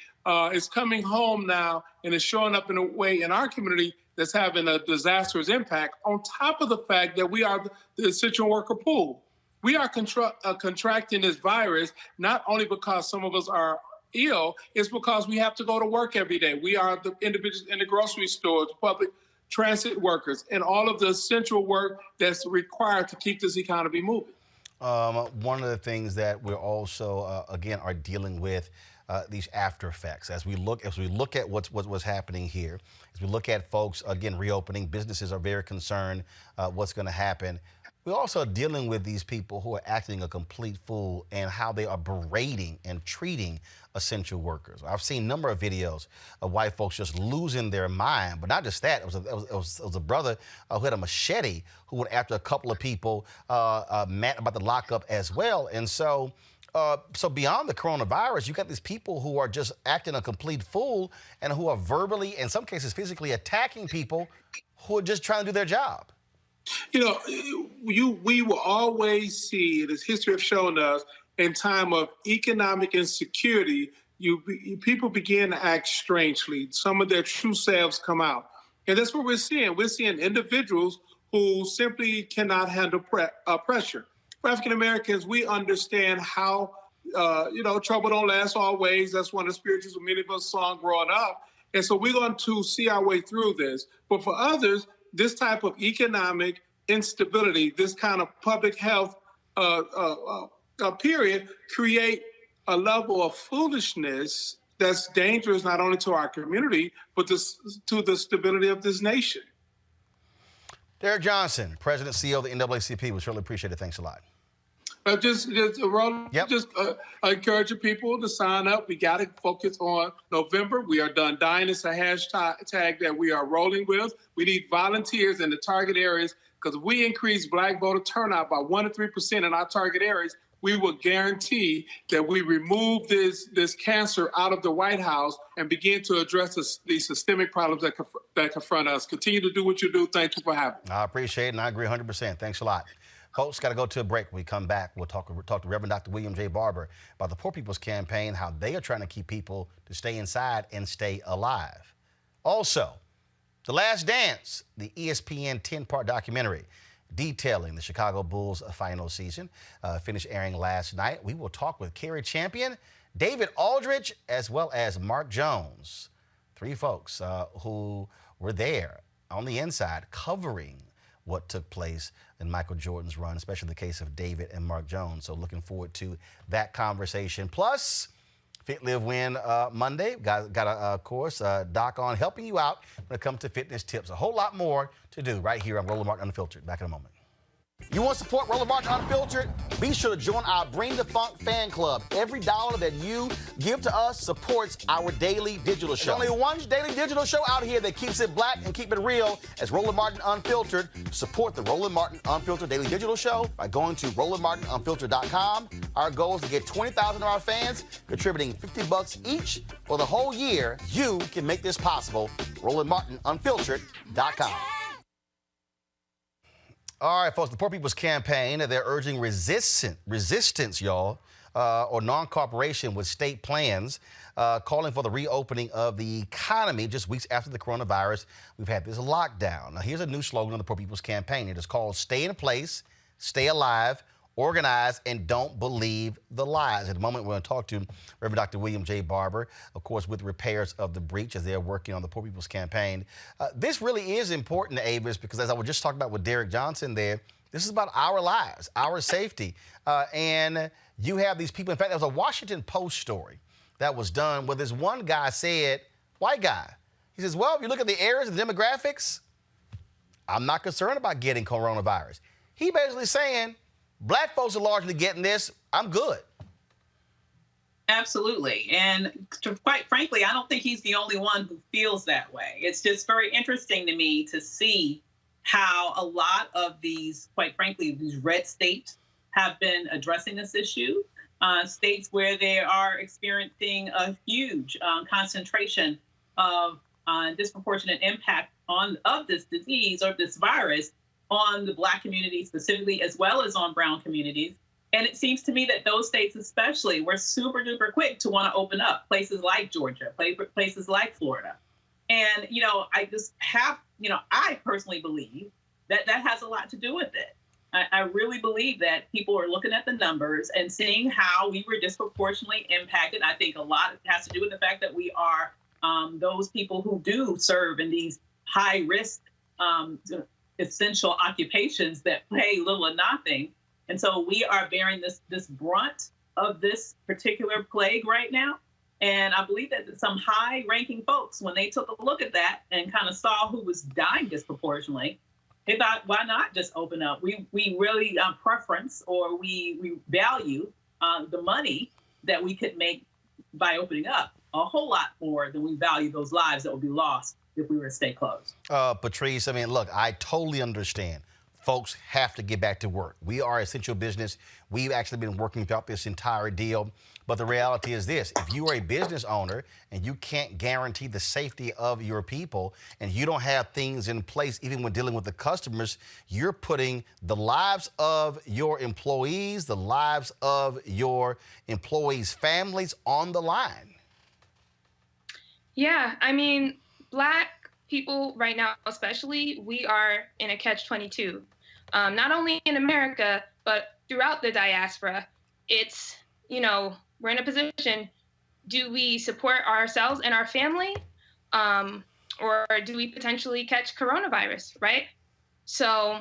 is coming home now and is showing up in a way in our community that's having a disastrous impact, on top of the fact that we are the essential worker pool. We are contracting this virus not only because some of us are ill, it's because we have to go to work every day. We are the individuals in the grocery stores, public transit workers, and all of the essential work that's required to keep this economy moving. One of the things that we're also, again, are dealing with these after effects. As we look at what's happening here, as we look at folks, again, reopening, businesses are very concerned what's going to happen. We're also dealing with these people who are acting a complete fool and how they are berating and treating essential workers. I've seen a number of videos of white folks just losing their mind, but not just that. It was a brother who had a machete who went after a couple of people mad about the lockup as well. And so beyond the coronavirus, you got these people who are just acting a complete fool and who are verbally, in some cases physically, attacking people who are just trying to do their job. We will always see, as history has shown us, in time of economic insecurity, people begin to act strangely. Some of their true selves come out. And that's what we're seeing. We're seeing individuals who simply cannot handle pressure. For African Americans, we understand how, trouble don't last always. That's one of the spirituals of many of us saw growing up. And so we're going to see our way through this. But for others, this type of economic instability, this kind of public health period, create a level of foolishness that's dangerous not only to our community, but to the stability of this nation. Derek Johnson, President, CEO of the NAACP, we certainly appreciate it. Thanks a lot. Roland, yep. Encouraging people to sign up. We got to focus on November. We are done dying. It's a hashtag that we are rolling with. We need volunteers in the target areas, because if we increase Black voter turnout by 1 to 3% in our target areas, we will guarantee that we remove this cancer out of the White House and begin to address these systemic problems that confront us. Continue to do what you do. Thank you for having me. I appreciate it, and I agree 100%. Thanks a lot. Folks, got to go to a break. When we come back, we'll talk to Reverend Dr. William J. Barber about the Poor People's Campaign, how they are trying to keep people to stay inside and stay alive. Also, The Last Dance, the ESPN 10-part documentary detailing the Chicago Bulls' final season, finished airing last night. We will talk with Kerry Champion, David Aldridge, as well as Mark Jones, three folks who were there on the inside covering what took place in Michael Jordan's run, especially the case of David and Mark Jones. So looking forward to that conversation. Plus, Fit, Live, Win Monday. Got of course, Doc on helping you out when it comes to fitness tips. A whole lot more to do right here on Roland Martin Unfiltered. Back in a moment. You want to support Roland Martin Unfiltered? Be sure to join our Bring the Funk fan club. Every dollar that you give to us supports our daily digital show. There's only one daily digital show out here that keeps it black and keep it real as Roland Martin Unfiltered. Support the Roland Martin Unfiltered daily digital show by going to RolandMartinUnfiltered.com. Our goal is to get 20,000 of our fans contributing $50 each for the whole year. You can make this possible. RolandMartinUnfiltered.com. All right, folks, the Poor People's Campaign, they're urging resistance, y'all, or non-cooperation with state plans, calling for the reopening of the economy just weeks after the coronavirus. We've had this lockdown. Now, here's a new slogan of the Poor People's Campaign. It is called Stay in Place, Stay Alive, Organize, and Don't Believe the Lies. At the moment, we're going to talk to Reverend Dr. William J. Barber, of course, with repairs of the breach as they're working on the Poor People's Campaign. This really is important to Avis because, as I was just talking about with Derek Johnson there, this is about our lives, our safety. And you have these people. In fact, there was a Washington Post story that was done where this one guy said, white guy, he says, well, if you look at the areas and the demographics, I'm not concerned about getting coronavirus. He basically saying, Black folks are largely getting this. I'm good. Absolutely. And quite frankly, I don't think he's the only one who feels that way. It's just very interesting to me to see how a lot of these, quite frankly, these red states have been addressing this issue. States where they are experiencing a huge concentration of disproportionate impact of this disease or this virus on the Black community specifically, as well as on brown communities. And it seems to me that those states especially were super duper quick to want to open up, places like Georgia, places like Florida. And, I just have, I personally believe that that has a lot to do with it. I really believe that people are looking at the numbers and seeing how we were disproportionately impacted. I think a lot has to do with the fact that we are those people who do serve in these high risk essential occupations that pay little or nothing. And so we are bearing this brunt of this particular plague right now. And I believe that some high-ranking folks, when they took a look at that and kind of saw who was dying disproportionately, they thought, why not just open up? We really preference or we value the money that we could make by opening up a whole lot more than we value those lives that would be lost if we were to stay closed. Patrice, I mean, look, I totally understand. Folks have to get back to work. We are essential business. We've actually been working throughout this entire deal. But the reality is this: if you are a business owner and you can't guarantee the safety of your people and you don't have things in place, even when dealing with the customers, you're putting the lives of your employees, the lives of your employees' families on the line. Yeah, I mean, Black people right now, especially, we are in a catch-22. Not only in America, but throughout the diaspora. It's, we're in a position, do we support ourselves and our family? Or do we potentially catch coronavirus, right? So,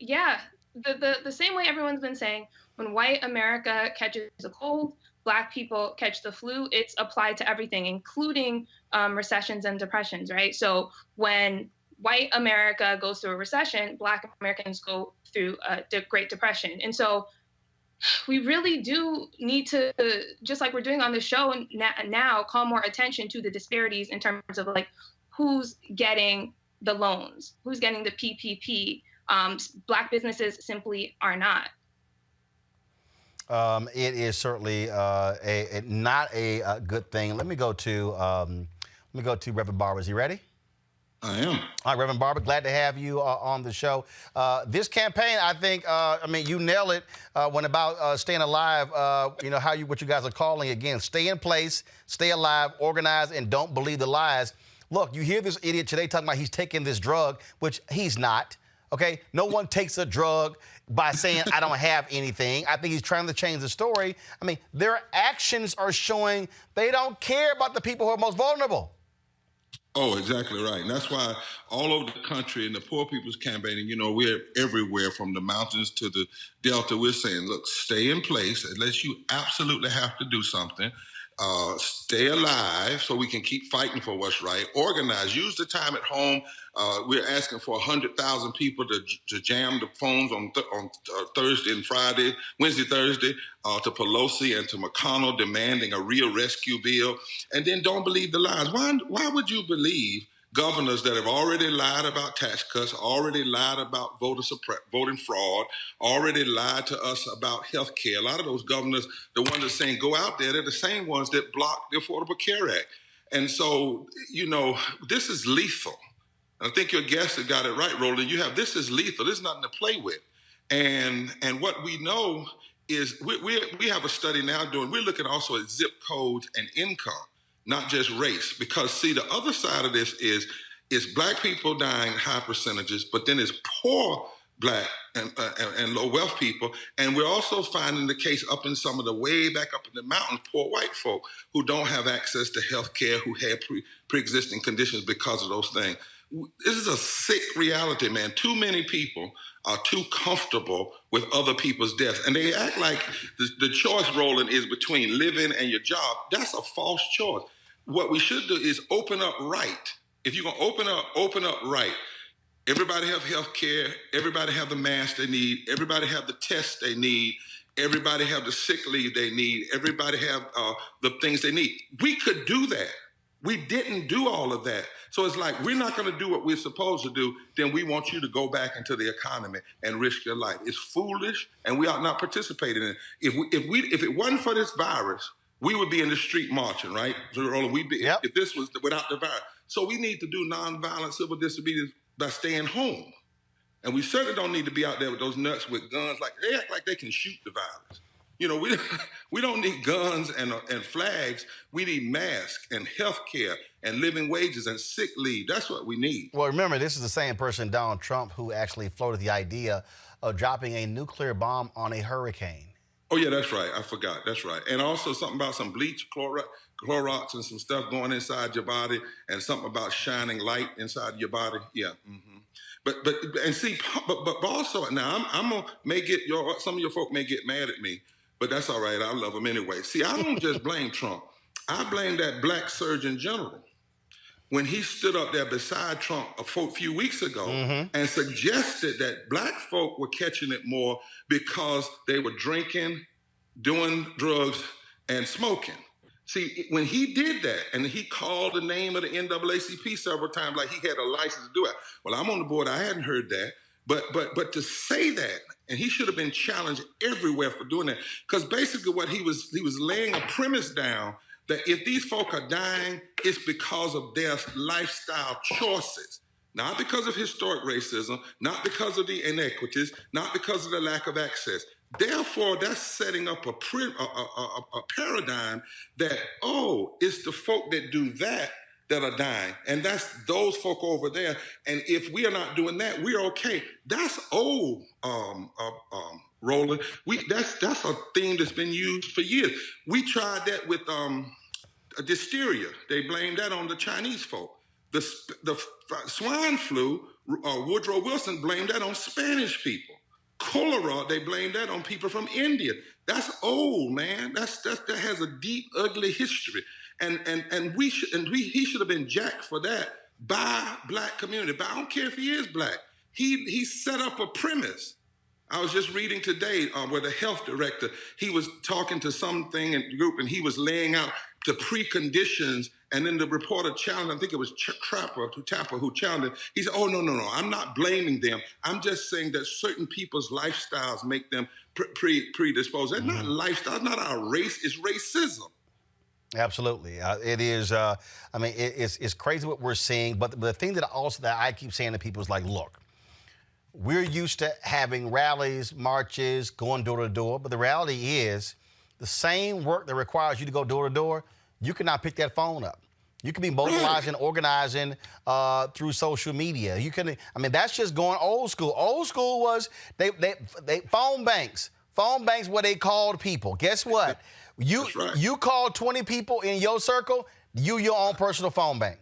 yeah, the same way everyone's been saying, when white America catches a cold, Black people catch the flu, it's applied to everything, including recessions and depressions, right? So when white America goes through a recession, Black Americans go through a Great Depression. And so we really do need to, just like we're doing on the show now, call more attention to the disparities in terms of like who's getting the loans, who's getting the PPP. Black businesses simply are not. It is certainly not a good thing. Let me go to Reverend Barber. Is he ready? I am. All right, Reverend Barber, glad to have you on the show. This campaign, I think, you nail it when about staying alive. What you guys are calling again: stay in place, stay alive, organize, and don't believe the lies. Look, you hear this idiot today talking about he's taking this drug, which he's not. Okay, no one takes a drug by saying, I don't have anything. I think he's trying to change the story. I mean, their actions are showing they don't care about the people who are most vulnerable. Oh, exactly right. And that's why all over the country in the poor people's campaigning, we're everywhere from the mountains to the Delta. We're saying, look, stay in place unless you absolutely have to do something. Stay alive so we can keep fighting for what's right. Organize. Use the time at home. We're asking for 100,000 people to jam the phones on Thursday and Friday, Wednesday, Thursday, to Pelosi and to McConnell demanding a real rescue bill. And then don't believe the lies. Why would you believe governors that have already lied about tax cuts, already lied about voting fraud, already lied to us about health care? A lot of those governors, the ones that are saying go out there, they're the same ones that blocked the Affordable Care Act. And so, this is lethal. I think your guest had got it right, Roland. This is lethal. This is nothing to play with. And what we know is we have a study now we're looking also at zip codes and income, not just race. Because see, the other side of this is Black people dying in high percentages, but then it's poor Black and low wealth people. And we're also finding the case up in some of the way back up in the mountains, poor white folk who don't have access to health care, who have pre-existing conditions because of those things. This is a sick reality, man. Too many people are too comfortable with other people's deaths. And they act like the choice, Roland, is between living and your job. That's a false choice. What we should do is open up right. If you're going to open up right. Everybody have health care. Everybody have the masks they need. Everybody have the tests they need. Everybody have the sick leave they need. Everybody have the things they need. We could do that. We didn't do all of that. So it's like, we're not going to do what we're supposed to do. Then we want you to go back into the economy and risk your life. It's foolish, and we ought not participate in it. If it wasn't for this virus, we would be in the street marching, right? We'd be, if this was without the virus. So we need to do nonviolent civil disobedience by staying home. And we certainly don't need to be out there with those nuts with guns. Like, they act like they can shoot the violence. You know, we don't need guns and flags. We need masks and health care and living wages and sick leave. That's what we need. Well, remember, this is the same person, Donald Trump, who actually floated the idea of dropping a nuclear bomb on a hurricane. Oh, yeah, that's right. I forgot. That's right. And also something about some bleach, Clorox, and some stuff going inside your body, and something about shining light inside your body. Yeah. Mm-hmm. But also now some of your folk may get mad at me, but that's all right. I love them anyway. See, I don't just blame Trump. I blame that black Surgeon General when he stood up there beside Trump a few weeks ago and suggested that black folk were catching it more because they were drinking, doing drugs, and smoking. See, when he did that, and he called the name of the NAACP several times like he had a license to do it. Well, I'm on the board. I hadn't heard that. But to say that, and he should have been challenged everywhere for doing that, because basically what he was laying a premise down that if these folk are dying, it's because of their lifestyle choices. Not because of historic racism, not because of the inequities, not because of the lack of access. Therefore, that's setting up a paradigm that, it's the folk that do that are dying. And that's those folk over there. And if we are not doing that, we're okay. That's old, Roland. That's a theme that's been used for years. We tried that with diphtheria. They blamed that on the Chinese folk. The swine flu, Woodrow Wilson blamed that on Spanish people. Cholera, they blame that on people from India. That's old, man. That has a deep, ugly history, and he should have been jacked for that by black community. But I don't care if he is black. He set up a premise. I was just reading today where the health director, he was talking to something in the group, and he was laying out the preconditions. And then the reporter challenged, I think it was Tapper who challenged him. He said, no, I'm not blaming them. I'm just saying that certain people's lifestyles make them predisposed. That's not lifestyle, it's not our race, it's racism. Absolutely. It is, it's crazy what we're seeing. But the thing that I keep saying to people is like, look, we're used to having rallies, marches, going door to door. But the reality is the same work that requires you to go door to door, you cannot pick that phone up. You can be mobilizing, organizing through social media. That's just going old school. Old school was they phone banks where they called people. Guess what? You called 20 people in your circle, your own personal phone bank.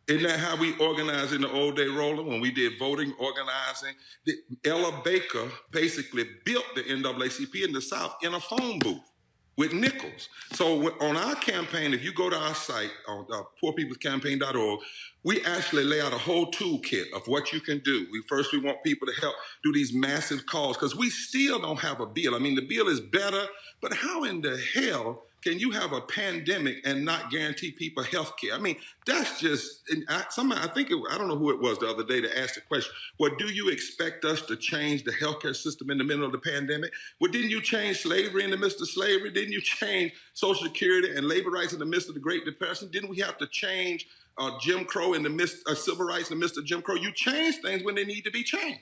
Isn't that how we organized in the old day, Roland, when we did voting, organizing? Ella Baker basically built the NAACP in the South in a phone booth with nickels. So on our campaign, if you go to our site, on poorpeoplescampaign.org, we actually lay out a whole toolkit of what you can do. We want people to help do these massive calls because we still don't have a bill. The bill is better, but how in the hell can you have a pandemic and not guarantee people health care? That's just, I don't know who it was the other day that asked the question, well, do you expect us to change the healthcare system in the middle of the pandemic? Well, didn't you change slavery in the midst of slavery? Didn't you change Social Security and labor rights in the midst of the Great Depression? Didn't we have to change Jim Crow in the midst of civil rights in the midst of Jim Crow? You change things when they need to be changed.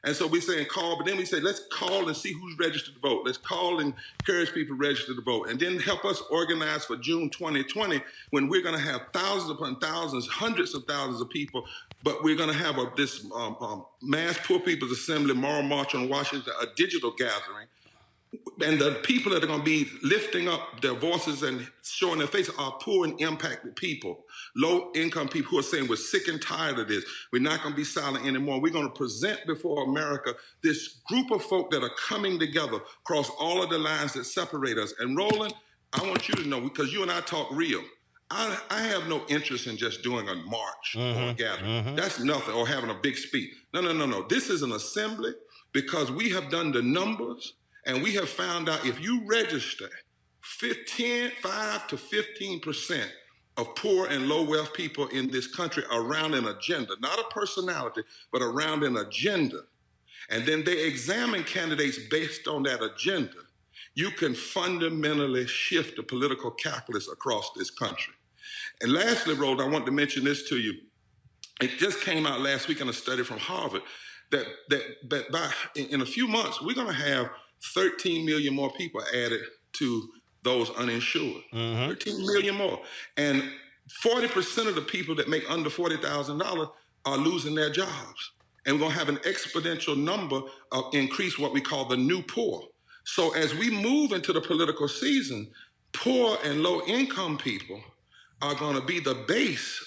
And so we're saying call, but then we say, let's call and see who's registered to vote. Let's call and encourage people to register to vote. And then help us organize for June 2020 when we're going to have thousands upon thousands, hundreds of thousands of people, but we're going to have this mass Poor People's Assembly, Moral March on Washington, a digital gathering. And the people that are going to be lifting up their voices and showing their faces are poor and impacted people, low-income people who are saying we're sick and tired of this. We're not going to be silent anymore. We're going to present before America this group of folk that are coming together across all of the lines that separate us. And Roland, I want you to know, because you and I talk real, I have no interest in just doing a march or a gathering. That's nothing, or having a big speech. No. This is an assembly because we have done the numbers. And we have found out if you register 5 to 15% of poor and low wealth people in this country around an agenda, not a personality, but around an agenda, and then they examine candidates based on that agenda, you can fundamentally shift the political calculus across this country. And lastly, Roland, I want to mention this to you. It just came out last week in a study from Harvard that in a few months, we're going to have 13 million more people added to those uninsured. 13 million more. And 40% of the people that make under $40,000 are losing their jobs. And we're going to have an exponential number of increase, what we call the new poor. So as we move into the political season, poor and low income people are going to be the base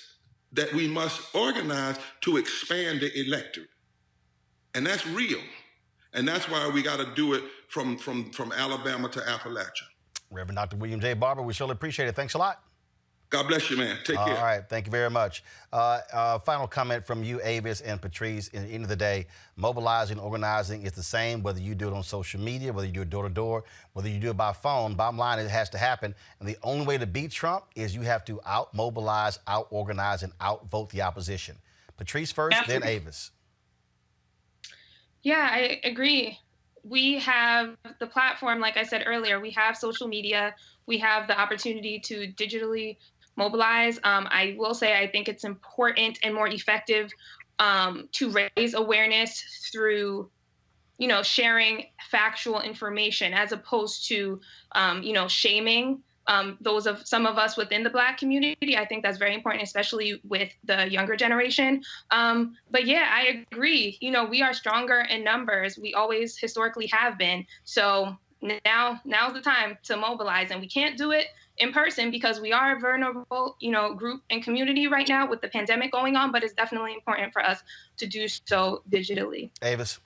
that we must organize to expand the electorate. And that's real. And that's why we got to do it from Alabama to Appalachia. Reverend Dr. William J. Barber, we surely appreciate it. Thanks a lot. God bless you, man. Take care. All right. Thank you very much. Final comment from you, Avis and Patrice. At the end of the day, mobilizing, organizing is the same, whether you do it on social media, whether you do it door-to-door, whether you do it by phone. Bottom line, it has to happen. And the only way to beat Trump is you have to out-mobilize, out-organize, and out-vote the opposition. Patrice first, then Avis. Yeah, I agree. We have the platform, like I said earlier, we have social media. We have the opportunity to digitally mobilize. I will say I think it's important and more effective to raise awareness through, sharing factual information as opposed to, shaming some of us within the Black community. I think that's very important, especially with the younger generation. But yeah, I agree. We are stronger in numbers. We always historically have been. So now's the time to mobilize, and we can't do it in person because we are a vulnerable, group and community right now with the pandemic going on, but it's definitely important for us to do so digitally. Avis.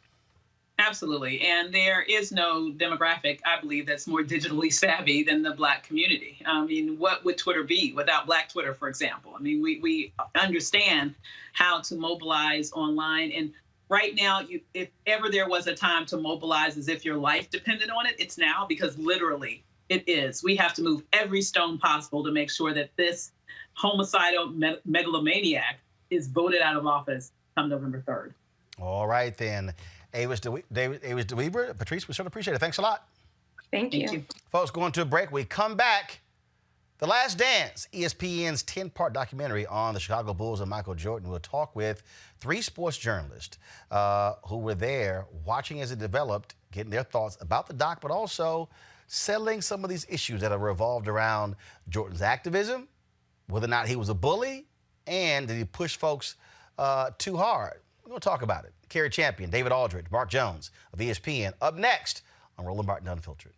Absolutely. And there is no demographic, I believe, that's more digitally savvy than the Black community. I mean, what would Twitter be without Black Twitter, for example? I mean, we understand how to mobilize online. And right now, if ever there was a time to mobilize as if your life depended on it, it's now, because literally it is. We have to move every stone possible to make sure that this homicidal megalomaniac is voted out of office come November 3rd. All right, then. Avis DeWeber, Patrice, we sure appreciate it. Thanks a lot. Thank you. Folks, going to a break. We come back. The Last Dance, ESPN's 10-part documentary on the Chicago Bulls and Michael Jordan. We'll talk with 3 sports journalists who were there watching as it developed, getting their thoughts about the doc, but also settling some of these issues that are revolved around Jordan's activism, whether or not he was a bully, and did he push folks too hard. We're going to talk about it. Kerry Champion, David Aldridge, Mark Jones of ESPN. Up next on Roland Martin Unfiltered.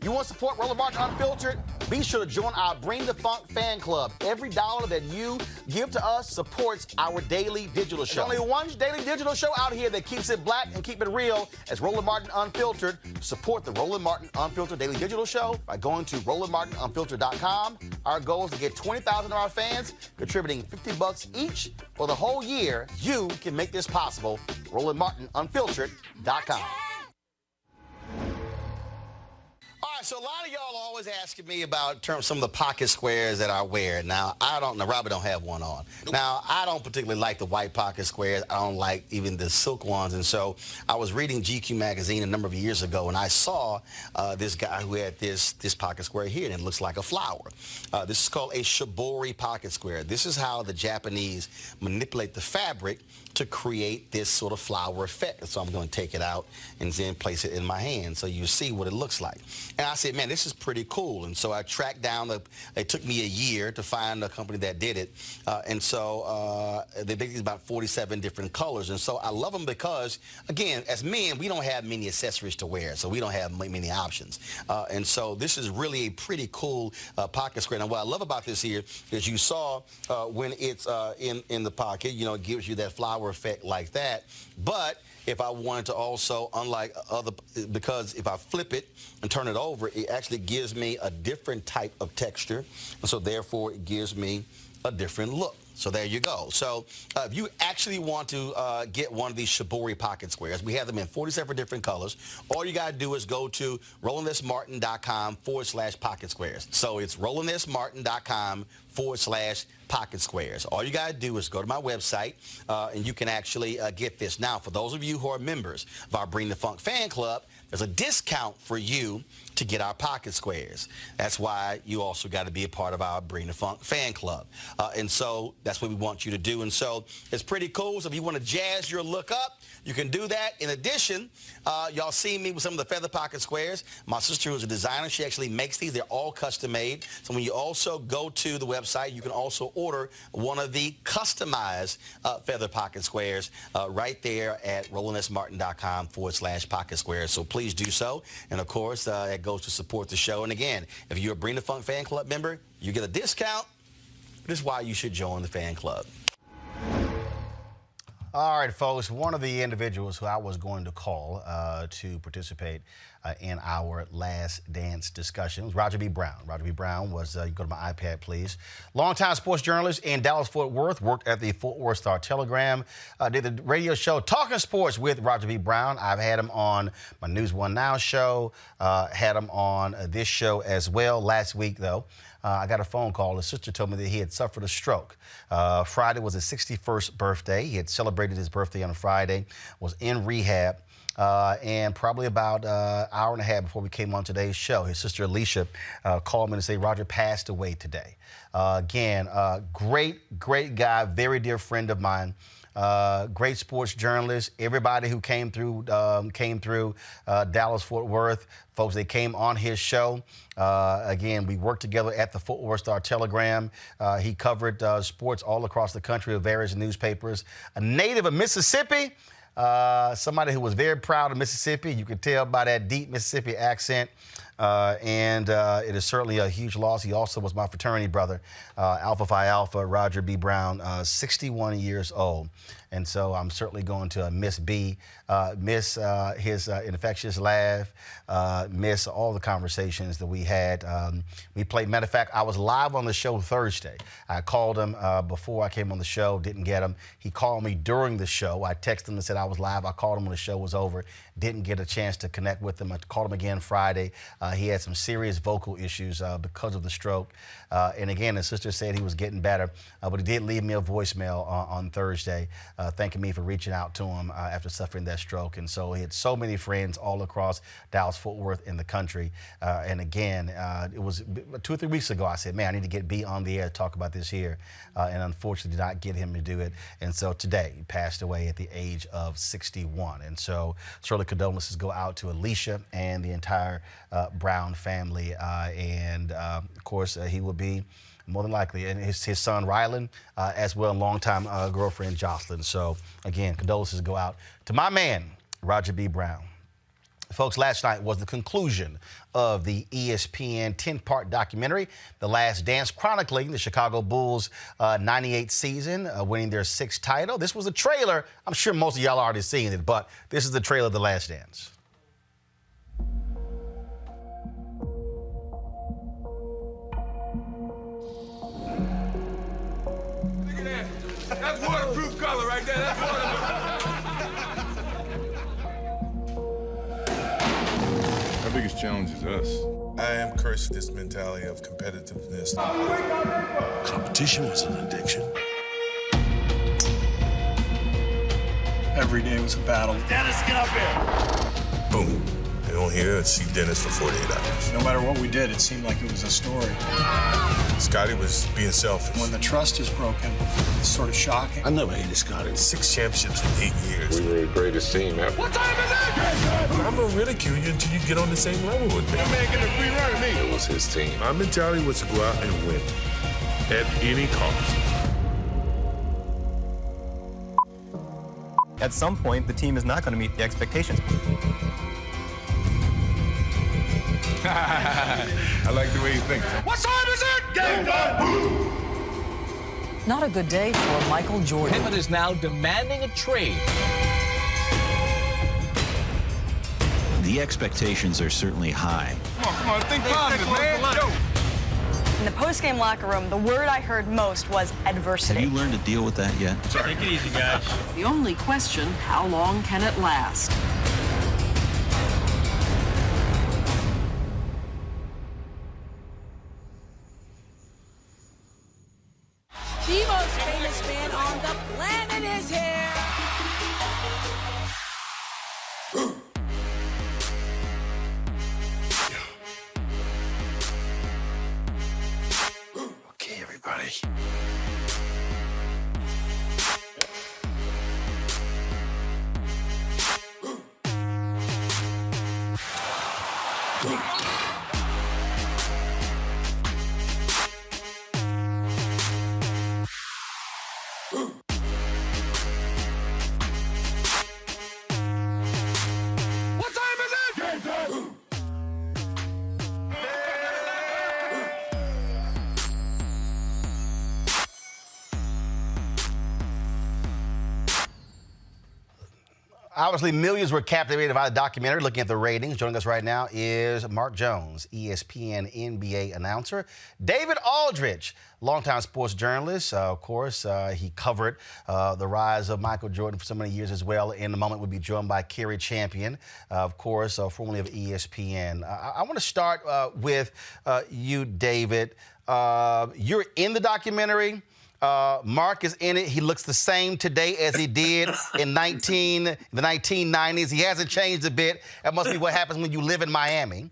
You want to support Roland Martin Unfiltered? Be sure to join our Bring the Funk fan club. Every dollar that you give to us supports our daily digital show. There's only one daily digital show out here that keeps it black and keep it real as Roland Martin Unfiltered. Support the Roland Martin Unfiltered daily digital show by going to RolandMartinUnfiltered.com. Our goal is to get 20,000 of our fans contributing $50 each for the whole year. You can make this possible. RolandMartinUnfiltered.com. All right, so a lot of y'all are always asking me about some of the pocket squares that I wear. Now, Robert don't have one on. Nope. Now, I don't particularly like the white pocket squares. I don't like even the silk ones. And so I was reading GQ magazine a number of years ago, and I saw this guy who had this pocket square here, and it looks like a flower. This is called a shibori pocket square. This is how the Japanese manipulate the fabric to create this sort of flower effect. So I'm going to take it out and then place it in my hand so you see what it looks like. And I said, man, this is pretty cool. And so I tracked down, it took me a year to find a company that did it. And so they make these about 47 different colors. And so I love them because, again, as men, we don't have many accessories to wear, so we don't have many options. And so this is really a pretty cool pocket square. And what I love about this here is you saw when it's in the pocket, it gives you that flower effect like that. But if I wanted to also, unlike other, because if I flip it and turn it over, it actually gives me a different type of texture. And so therefore it gives me a different look. So there you go. So if you actually want to get one of these Shibori pocket squares, we have them in 47 different colors. All you got to do is go to RolandSMartin.com/pocket squares. So it's RolandSMartin.com/pocket squares. All you got to do is go to my website, and you can actually get this. Now, for those of you who are members of our Bring the Funk fan club, there's a discount for you to get our pocket squares. That's why you also got to be a part of our Bring the Funk fan club. And so that's what we want you to do. And so it's pretty cool. So if you want to jazz your look up, you can do that. In addition, y'all see me with some of the feather pocket squares. My sister, who's a designer, she actually makes these. They're all custom made. So when you also go to the website, you can also order one of the customized feather pocket squares right there at RolandSMartin.com/pocket squares. So please do so. And of course, it goes to support the show. And again, if you're a Bring the Funk fan club member, you get a discount. This is why you should join the fan club. All right, folks, one of the individuals who I was going to call to participate in our last dance discussion was Roger B. Brown. Roger B. Brown was, you go to my iPad, please, longtime sports journalist in Dallas-Fort Worth, worked at the Fort Worth Star-Telegram, did the radio show Talking Sports with Roger B. Brown. I've had him on my News One Now show, had him on this show as well. Last week, though, I got a phone call. His sister told me that he had suffered a stroke. Friday was his 61st birthday. He had celebrated his birthday on a Friday, was in rehab, and probably about an hour and a half before we came on today's show, his sister Alicia called me to say Roger passed away today. Again, great guy, very dear friend of mine. Great sports journalist. Everybody who came through Dallas-Fort Worth, folks, they came on his show. Again, we worked together at the Fort Worth Star-Telegram. He covered sports all across the country with various newspapers. A native of Mississippi, somebody who was very proud of Mississippi. You could tell by that deep Mississippi accent. And it is certainly a huge loss. He also was my fraternity brother, Alpha Phi Alpha, Roger B. Brown, 61 years old. And so I'm certainly going to miss B, miss his infectious laugh, miss all the conversations that we had. We played, matter of fact, I was live on the show Thursday. I called him before I came on the show, didn't get him. He called me during the show. I texted him and said I was live. I called him when the show was over. Didn't get a chance to connect with him. I called him again Friday. He had some serious vocal issues because of the stroke. And again, his sister said he was getting better, but he did leave me a voicemail on Thursday, thanking me for reaching out to him after suffering that stroke. And so he had so many friends all across Dallas-Fort Worth in the country. And again, it was 2 or 3 weeks ago, I said, man, I need to get B on the air to talk about this here. And unfortunately did not get him to do it. And so today, he passed away at the age of 61. And so certainly condolences go out to Alicia and the entire Brown family. And of course, he will be more than likely, and his son Ryland, as well, longtime girlfriend Jocelyn. So again, condolences go out to my man, Roger B. Brown. Folks, last night was the conclusion of the ESPN 10-part documentary, The Last Dance, chronicling the Chicago Bulls' 98 season, winning their 6th title. This was a trailer. I'm sure most of y'all already seen it, but this is the trailer of The Last Dance. Look at that. That's waterproof color right there. That's waterproof. Our biggest challenge is us. I am cursed with this mentality of competitiveness. Competition was an addiction. Every day was a battle. Dennis, get up here. Boom. They don't hear and see Dennis for 48 hours. No matter what we did, it seemed like it was a story. Scotty was being selfish. When the trust is broken, it's sort of shocking. I never hated Scotty. 6 championships in 8 years. We were the greatest team ever. What time is it? I'm gonna ridicule you until you get on the same level with me. That man getting a free run of me. It was his team. My mentality was to go out and win at any cost. At some point, the team is not going to meet the expectations. I like the way you think. What time is it? Game done. Not a good day for Michael Jordan. Pippen is now demanding a trade. The expectations are certainly high. Come on, think positive, man. Yo. In the post-game locker room, the word I heard most was adversity. Have you learned to deal with that yet? Sorry. Take it easy, guys. The only question, how long can it last? The most famous man on the planet is here. Okay, everybody. What time is it? Game time. Obviously, millions were captivated by the documentary. Looking at the ratings, joining us right now is Mark Jones, ESPN NBA announcer. David Aldridge, longtime sports journalist. Of course, he covered the rise of Michael Jordan for so many years as well. In a moment, we'll be joined by Kerry Champion, of course, formerly of ESPN. I want to start with you, David. You're in the documentary. Mark is in it. He looks the same today as he did in the 1990s. He hasn't changed a bit. That must be what happens when you live in Miami.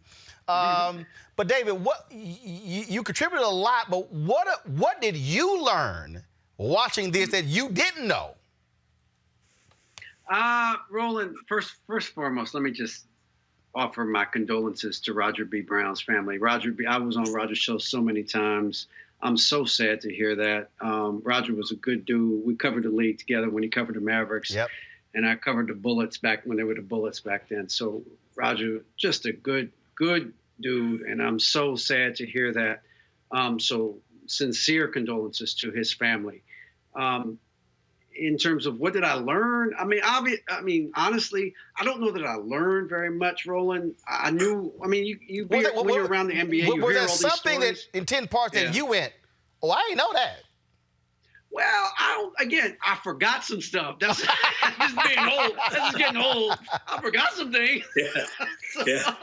But David, what you contributed a lot, but what did you learn watching this that you didn't know? Roland, first and foremost, let me just offer my condolences to Roger B. Brown's family. I was on Roger's show so many times. I'm so sad to hear that. Roger was a good dude. We covered the league together when he covered the Mavericks. Yep. And I covered the Bullets back when they were the Bullets back then. So Roger, just a good dude. And I'm so sad to hear that. So sincere condolences to his family. In terms of what did I learn? I mean, honestly, I don't know that I learned very much, Roland. I knew. I mean, when you're around the NBA, you hear all these stories. Was there something that in 10 parts that you went, oh, I didn't know that? Well, I forgot some stuff. That's just being old. That's just getting old. I forgot some things. Yeah.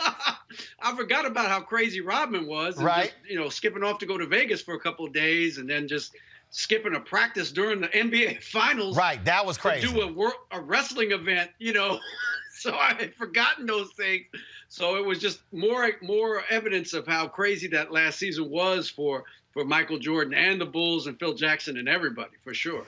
I forgot about how crazy Rodman was. And right. Just, skipping off to go to Vegas for a couple of days and then just skipping a practice during the NBA Finals. Right, that was crazy. To do a wrestling event, So I had forgotten those things. So it was just more evidence of how crazy that last season was for Michael Jordan and the Bulls and Phil Jackson and everybody, for sure.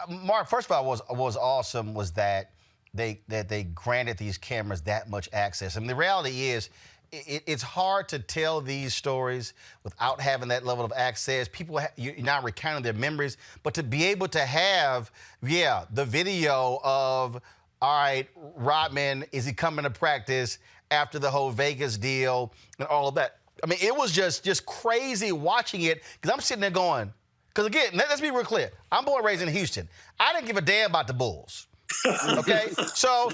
Mark, first of all, what was awesome was that they granted these cameras that much access. I mean, the reality is, it's hard to tell these stories without having that level of access. You're not recounting their memories, but to be able to have, the video of, all right, Rodman, is he coming to practice after the whole Vegas deal and all of that? I mean, it was just crazy watching it because I'm sitting there going, because again, let's be real clear. I'm born and raised in Houston. I didn't give a damn about the Bulls. Okay, so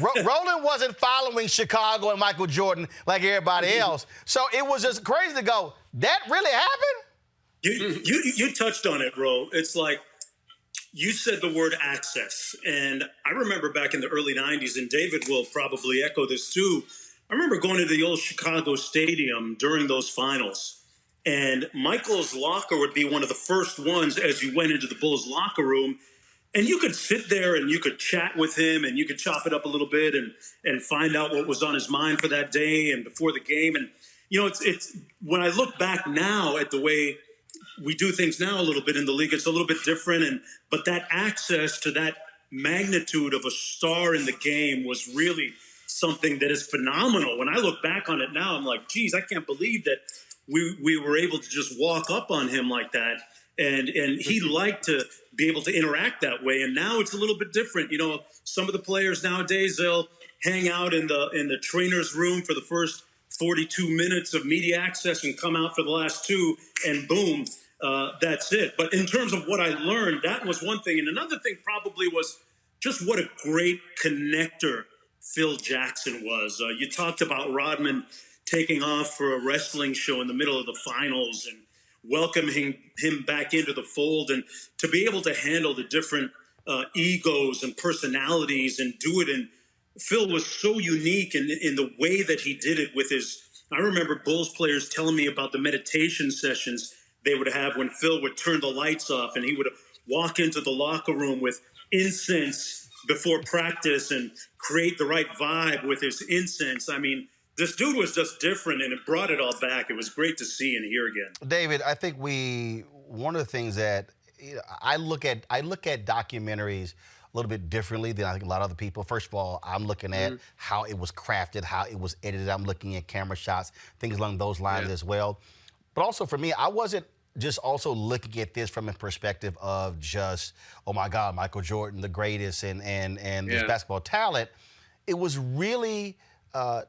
Roland wasn't following Chicago and Michael Jordan like everybody else. So it was just crazy to go, that really happened? You touched on it, Ro. It's like you said the word access. And I remember back in the early 90s, and David will probably echo this too. I remember going to the old Chicago Stadium during those finals. And Michael's locker would be one of the first ones as you went into the Bulls locker room. And you could sit there and you could chat with him and you could chop it up a little bit and find out what was on his mind for that day and before the game. And, it's when I look back now at the way we do things now a little bit in the league, it's a little bit different. But that access to that magnitude of a star in the game was really something that is phenomenal. When I look back on it now, I'm like, geez, I can't believe that we were able to just walk up on him like that. And he liked to be able to interact that way. And now it's a little bit different. Some of the players nowadays, they'll hang out in the trainer's room for the first 42 minutes of media access and come out for the last 2, and boom, that's it. But in terms of what I learned, that was one thing. And another thing probably was just what a great connector Phil Jackson was. You talked about Rodman taking off for a wrestling show in the middle of the finals and welcoming him back into the fold, and to be able to handle the different egos and personalities and do it. And Phil was so unique in the way that he did it with his. I remember Bulls players telling me about the meditation sessions they would have when Phil would turn the lights off and he would walk into the locker room with incense before practice and create the right vibe with his incense. I mean, this dude was just different, and it brought it all back. It was great to see and hear again. David, I think one of the things that I look at documentaries a little bit differently than I think a lot of other people. First of all, I'm looking at how it was crafted, how it was edited. I'm looking at camera shots, things along those lines as well. But also for me, I wasn't just also looking at this from a perspective of just, oh my God, Michael Jordan, the greatest, and this basketball talent. It was really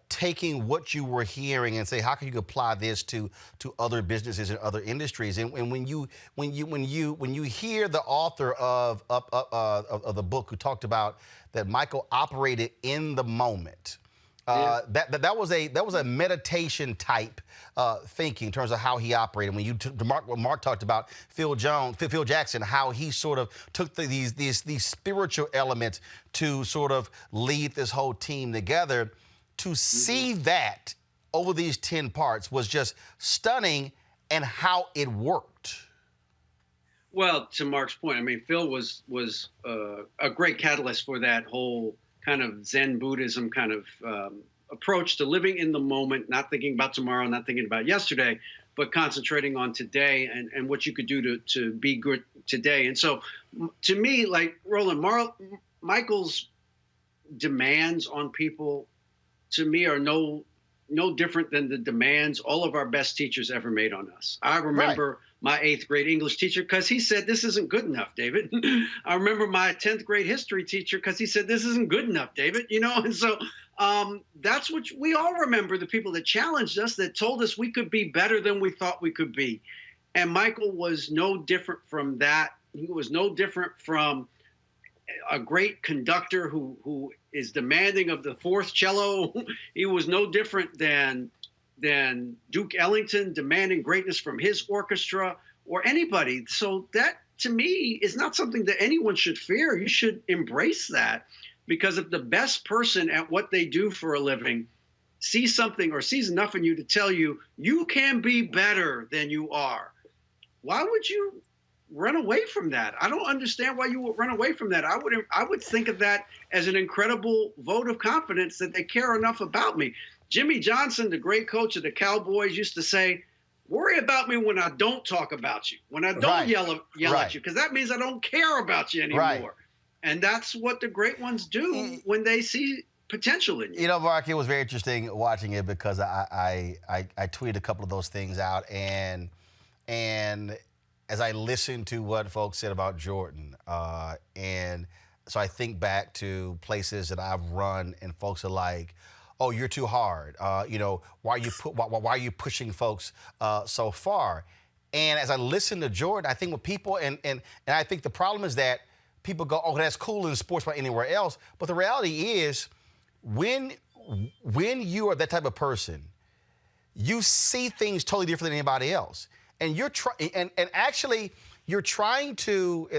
taking what you were hearing and say, how can you apply this to other businesses and other industries? And when you hear the author of the book who talked about that Michael operated in the moment, that was a meditation type thinking in terms of how he operated. When Mark talked about Phil Jackson, how he sort of took these spiritual elements to sort of lead this whole team together. To see that over these 10 parts was just stunning, and how it worked. Well, to Mark's point, I mean, Phil was a great catalyst for that whole kind of Zen Buddhism kind of approach to living in the moment, not thinking about tomorrow, not thinking about yesterday, but concentrating on today and what you could do to be good today. And so, to me, like Roland, Michael's demands on people, to me, are no different than the demands all of our best teachers ever made on us. I remember my 8th grade English teacher because he said, this isn't good enough, David. I remember my 10th grade history teacher because he said, this isn't good enough, David. You know, and so that's what we all remember, the people that challenged us, that told us we could be better than we thought we could be. And Michael was no different from that. He was no different from a great conductor who is demanding of the 4th cello. He was no different than Duke Ellington demanding greatness from his orchestra or anybody. So that, to me, is not something that anyone should fear. You should embrace that, because if the best person at what they do for a living sees something or sees enough in you to tell you, you can be better than you are, why would you run away from that? I don't understand why you would run away from that. I would think of that as an incredible vote of confidence that they care enough about me. Jimmy Johnson, the great coach of the Cowboys, used to say, worry about me when I don't talk about you, when I don't yell at you, because that means I don't care about you anymore. And that's what the great ones do when they see potential in you. You know, Mark, it was very interesting watching it, because I tweeted a couple of those things out, and as I listened to what folks said about Jordan, and so I think back to places that I've run, and folks are like, "Oh, you're too hard. You know, why are you pushing folks so far?" And as I listen to Jordan, I think what people and I think the problem is that people go, "Oh, that's cool in sports, but anywhere else." But the reality is, when you are that type of person, you see things totally different than anybody else. And you're trying to.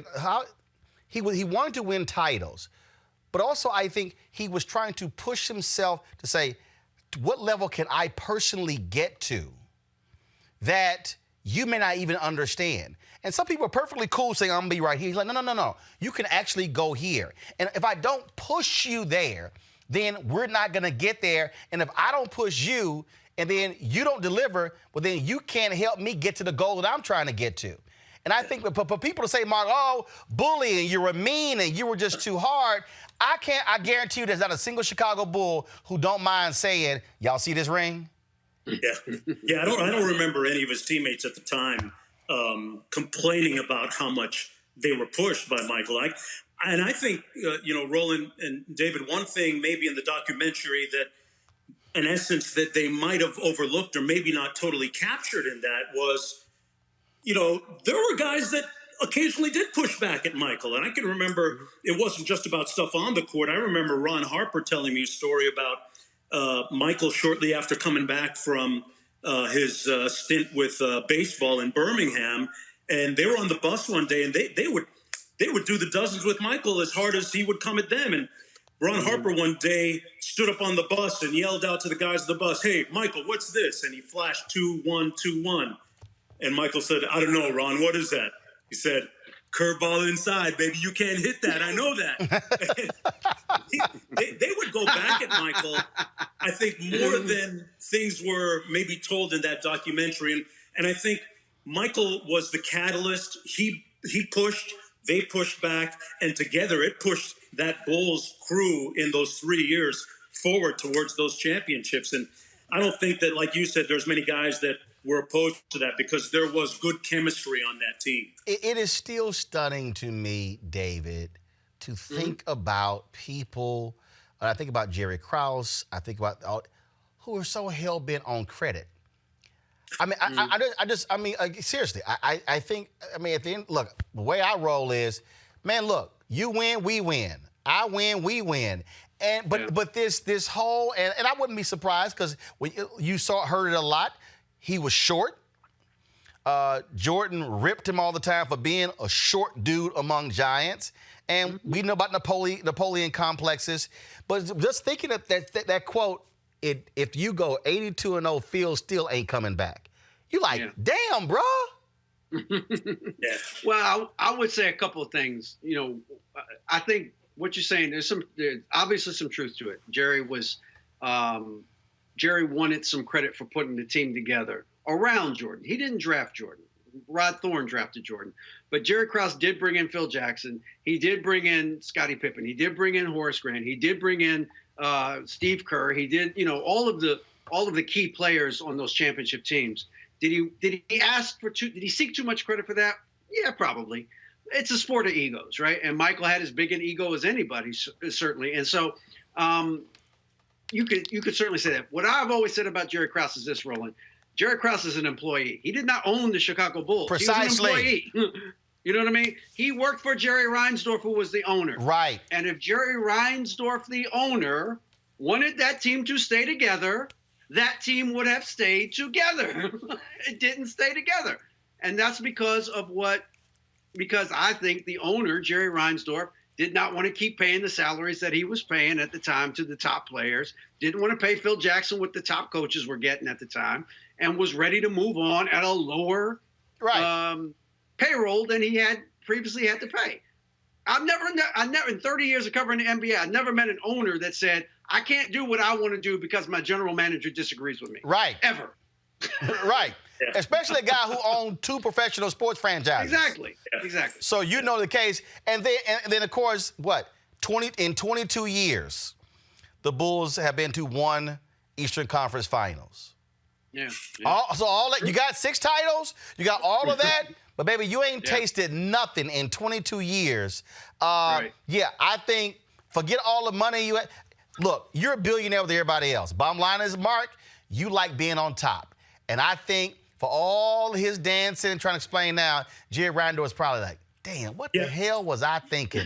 He wanted to win titles, but also I think he was trying to push himself to say, what level can I personally get to that you may not even understand? And some people are perfectly cool saying, I'm gonna be right here. He's like, no. You can actually go here. And if I don't push you there, then we're not gonna get there. And if I don't push you, and then you don't deliver, well, then you can't help me get to the goal that I'm trying to get to. And I think for people to say, Mark, oh, bullying, you were mean and you were just too hard, I guarantee you there's not a single Chicago Bull who don't mind saying, y'all see this ring? Yeah. I don't remember any of his teammates at the time complaining about how much they were pushed by Michael. And I think, Roland and David, one thing maybe in the documentary that, in essence, that they might have overlooked or maybe not totally captured in that was, there were guys that occasionally did push back at Michael. And I can remember it wasn't just about stuff on the court. I remember Ron Harper telling me a story about Michael shortly after coming back from his stint with baseball in Birmingham, and they were on the bus one day, and they would do the dozens with Michael as hard as he would come at them. And Ron Harper one day stood up on the bus and yelled out to the guys of the bus, "Hey, Michael, what's this?" And he flashed 2-1, 2-1. And Michael said, "I don't know, Ron, what is that?" He said, "Curveball inside, baby. You can't hit that. I know that." they would go back at Michael, I think, more than things were maybe told in that documentary. And I think Michael was the catalyst. He pushed, they pushed back, and together it pushed that Bulls crew in those 3 years forward towards those championships. And I don't think that, like you said, there's many guys that were opposed to that because there was good chemistry on that team. It is still stunning to me, David, to think about people. I think about Jerry Krause. I think about who are so hell-bent on credit. I mean, seriously, I think, at the end, look, the way I roll is, man, look, you win, we win. I win, we win. And but this whole, and I wouldn't be surprised because you heard it a lot. He was short. Jordan ripped him all the time for being a short dude among giants. And we know about Napoleon complexes. But just thinking of that quote, if you go 82-0, Phil still ain't coming back. You like, damn, bro. Well, I would say a couple of things. I think what you're saying, there's obviously some truth to it. Jerry wanted some credit for putting the team together around Jordan. He didn't draft Jordan. Rod Thorne drafted Jordan. But Jerry Krause did bring in Phil Jackson. He did bring in Scottie Pippen. He did bring in Horace Grant. He did bring in Steve Kerr. He did, all of the key players on those championship teams. Did he seek too much credit for that? Yeah, probably. It's a sport of egos, right? And Michael had as big an ego as anybody, certainly. And so you could certainly say that. What I've always said about Jerry Krause is this, Roland. Jerry Krause is an employee. He did not own the Chicago Bulls. Precisely. He was an employee. You know what I mean? He worked for Jerry Reinsdorf, who was the owner. Right. And if Jerry Reinsdorf, the owner, wanted that team to stay together, that team would have stayed together. It didn't stay together. And that's because I think the owner, Jerry Reinsdorf, did not want to keep paying the salaries that he was paying at the time to the top players, didn't want to pay Phil Jackson what the top coaches were getting at the time, and was ready to move on at a lower payroll than he had previously had to pay. I've never in 30 years of covering the NBA, I never met an owner that said, I can't do what I want to do because my general manager disagrees with me. Right. Ever. Right. Yeah. Especially a guy who owned 2 professional sports franchises. Exactly. Exactly. So you know the case. And then of course, in 22 years, the Bulls have been to 1 Eastern Conference Finals. Yeah. So all that, you got 6 titles, you got all of that, but baby, you ain't tasted nothing in 22 years. Right. Yeah, I think, forget all the money you had. Look, you're a billionaire with everybody else. Bottom line is, Mark, you like being on top. And I think for all his dancing and trying to explain now, Jerry Reinsdorf is probably like, damn, what the hell was I thinking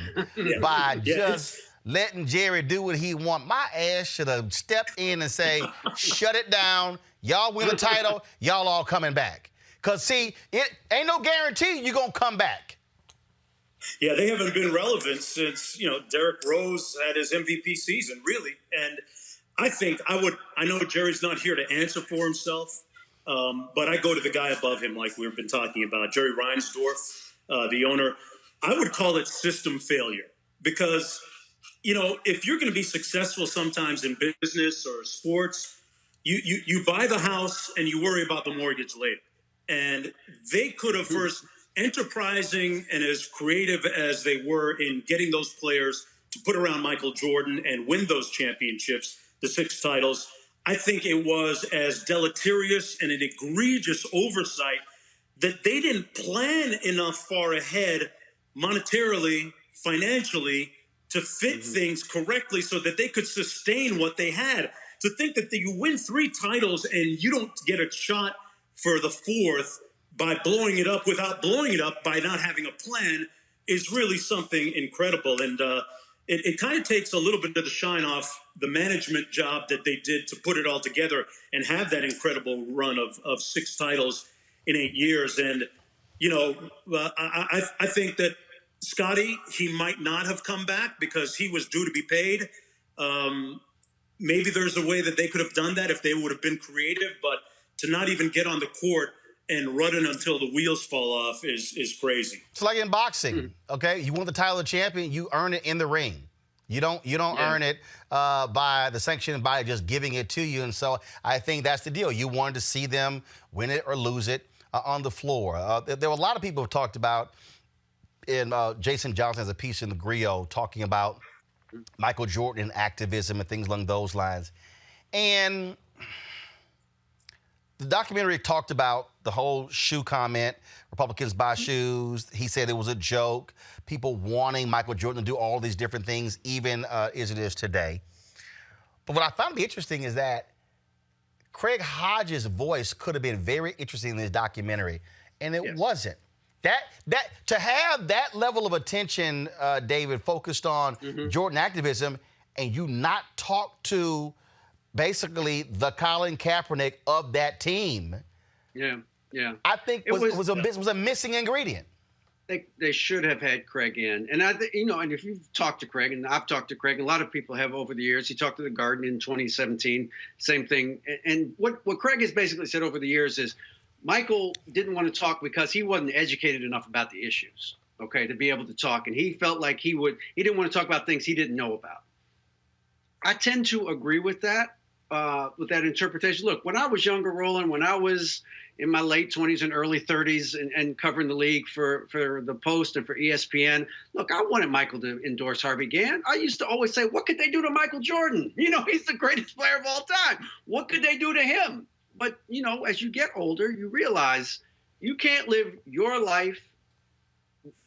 by just letting Jerry do what he want? My ass should have stepped in and say, shut it down. Y'all win the title. Y'all all coming back. Because, see, it ain't no guarantee you're going to come back. Yeah, they haven't been relevant since, Derrick Rose had his MVP season, really. And I think I know Jerry's not here to answer for himself, but I go to the guy above him like we've been talking about, Jerry Reinsdorf, the owner. I would call it system failure because, if you're going to be successful sometimes in business or sports, you buy the house and you worry about the mortgage later. And they could have first, enterprising and as creative as they were in getting those players to put around Michael Jordan and win those championships, the 6 titles, I think it was as deleterious and an egregious oversight that they didn't plan enough far ahead monetarily, financially, to fit things correctly so that they could sustain what they had. To think that you win 3 titles and you don't get a shot for the 4th by blowing it up without blowing it up by not having a plan is really something incredible. And it kind of takes a little bit of the shine off the management job that they did to put it all together and have that incredible run of 6 titles in 8 years. And, you know, I think that Scotty, he might not have come back because he was due to be paid. Maybe there's a way that they could have done that if they would have been creative, but to not even get on the court and run it until the wheels fall off is crazy. It's like in boxing, okay? You want the title of champion, you earn it in the ring. You don't earn it by the sanction, by just giving it to you. And so I think that's the deal. You wanted to see them win it or lose it on the floor. There were a lot of people who talked about, and Jason Johnson has a piece in the Griot talking about Michael Jordan and activism and things along those lines. And the documentary talked about the whole shoe comment. Republicans buy shoes. He said it was a joke. People wanting Michael Jordan to do all these different things, even as it is today. But what I found to be interesting is that Craig Hodges' voice could have been very interesting in this documentary, and it wasn't. That to have that level of attention, David, focused on Jordan activism, and you not talk to basically the Colin Kaepernick of that team. Yeah. I think was a missing ingredient. They should have had Craig in, and and if you've talked to Craig, and I've talked to Craig, a lot of people have over the years. He talked to the Garden in 2017, same thing. And what Craig has basically said over the years is, Michael didn't want to talk because he wasn't educated enough about the issues, okay, to be able to talk. And he felt like he didn't want to talk about things he didn't know about. I tend to agree with that interpretation. Look, when I was younger, Roland, when I was in my late 20s and early 30s and covering the league for the Post and for ESPN, look, I wanted Michael to endorse Harvey Gann. I used to always say, what could they do to Michael Jordan? You know, he's the greatest player of all time. What could they do to him? But, you know, as you get older, you realize you can't live your life.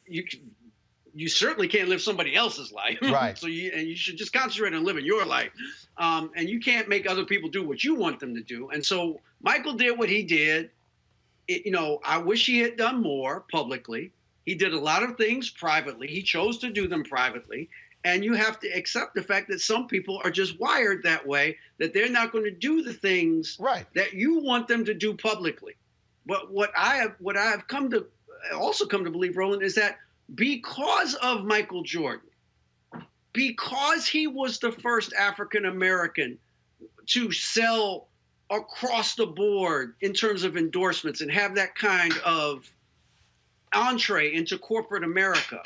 You certainly can't live somebody else's life. Right. So you should just concentrate on living your life. And you can't make other people do what you want them to do. And so Michael did what he did. I wish he had done more publicly. He did a lot of things privately. He chose to do them privately. And you have to accept the fact that some people are just wired that way, that they're not going to do the things that you want them to do publicly. But what I have also come to believe, Roland, is that because of Michael Jordan, because he was the first African American to sell across the board in terms of endorsements and have that kind of entree into corporate America,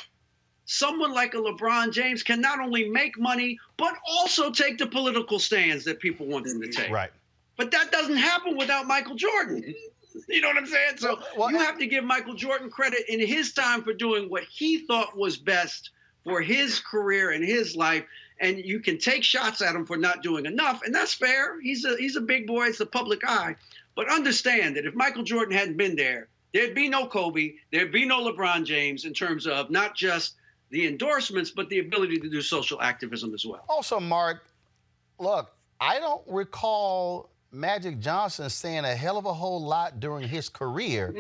someone like a LeBron James can not only make money, but also take the political stands that people want him to take. Right. But that doesn't happen without Michael Jordan. You know what I'm saying? So you have to give Michael Jordan credit in his time for doing what he thought was best for his career and his life. And you can take shots at him for not doing enough. And that's fair. He's a big boy. It's the public eye. But understand that if Michael Jordan hadn't been there, there'd be no Kobe. There'd be no LeBron James in terms of not just the endorsements, but the ability to do social activism as well. Also, Mark, look, I don't recall Magic Johnson saying a hell of a whole lot during his career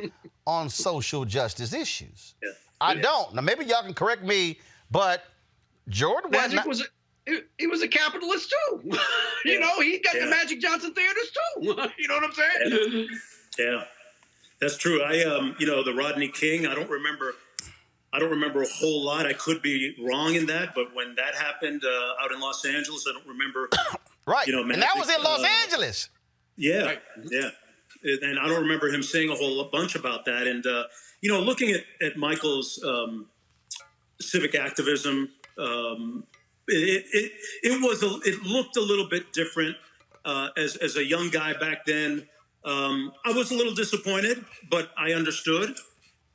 on social justice issues. Yeah. I don't. Now, maybe y'all can correct me, but Jordan he was a capitalist too. You know, he got the Magic Johnson theaters too. You know what I'm saying? Yeah, that's true. The Rodney King, I don't remember a whole lot. I could be wrong in that, but when that happened out in Los Angeles, I don't remember. Right. Magic, and that was in Los Angeles. Yeah, right. Yeah. And I don't remember him saying a whole bunch about that. And, looking at Michael's civic activism, it looked a little bit different as a young guy back then. I was a little disappointed, but I understood.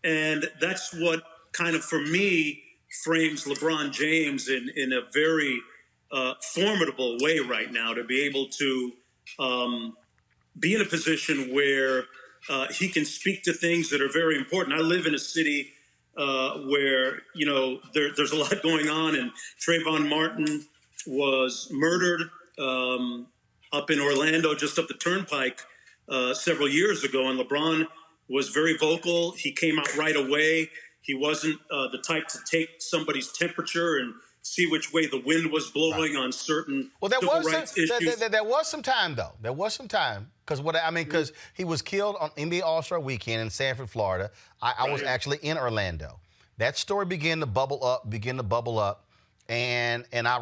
And that's what kind of, for me, frames LeBron James in a very formidable way right now, to be able to be in a position where he can speak to things that are very important. I live in a city where, there's a lot going on, and Trayvon Martin was murdered up in Orlando, just up the turnpike several years ago. And LeBron was very vocal. He came out right away. He wasn't the type to take somebody's temperature and see which way the wind was blowing on certain civil rights issues. There was some time, though. There was some time. Because he was killed on NBA All-Star Weekend in Sanford, Florida. I was actually in Orlando. That story began to bubble up. And I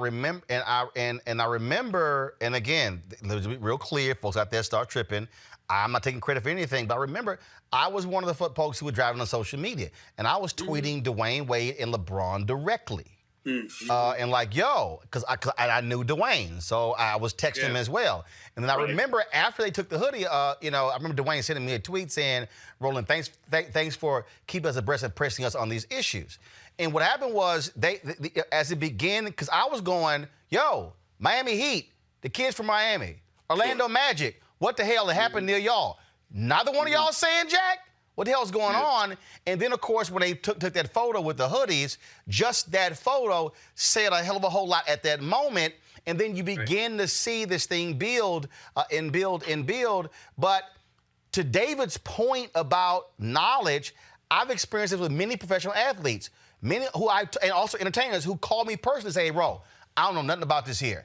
remember, and again, let's be real clear, folks out there start tripping. I'm not taking credit for anything, but I remember I was one of the folks who were driving on social media, and I was tweeting Dwayne Wade and LeBron directly. And like, yo, because I knew Dwayne, so I was texting him as well. And then I remember after they took the hoodie, I remember Dwayne sending me a tweet saying, Roland, thanks for keeping us abreast and pressing us on these issues. And what happened was, as it began, because I was going, yo, Miami Heat, the kids from Miami, Orlando Magic, what the hell happened near y'all? Neither one of y'all saying jack? What the hell's going on? And then, of course, when they took that photo with the hoodies, just that photo said a hell of a whole lot at that moment. And then you begin to see this thing build and build and build. But to David's point about knowledge, I've experienced this with many professional athletes, and also entertainers who call me personally and say, hey, Ro, I don't know nothing about this here.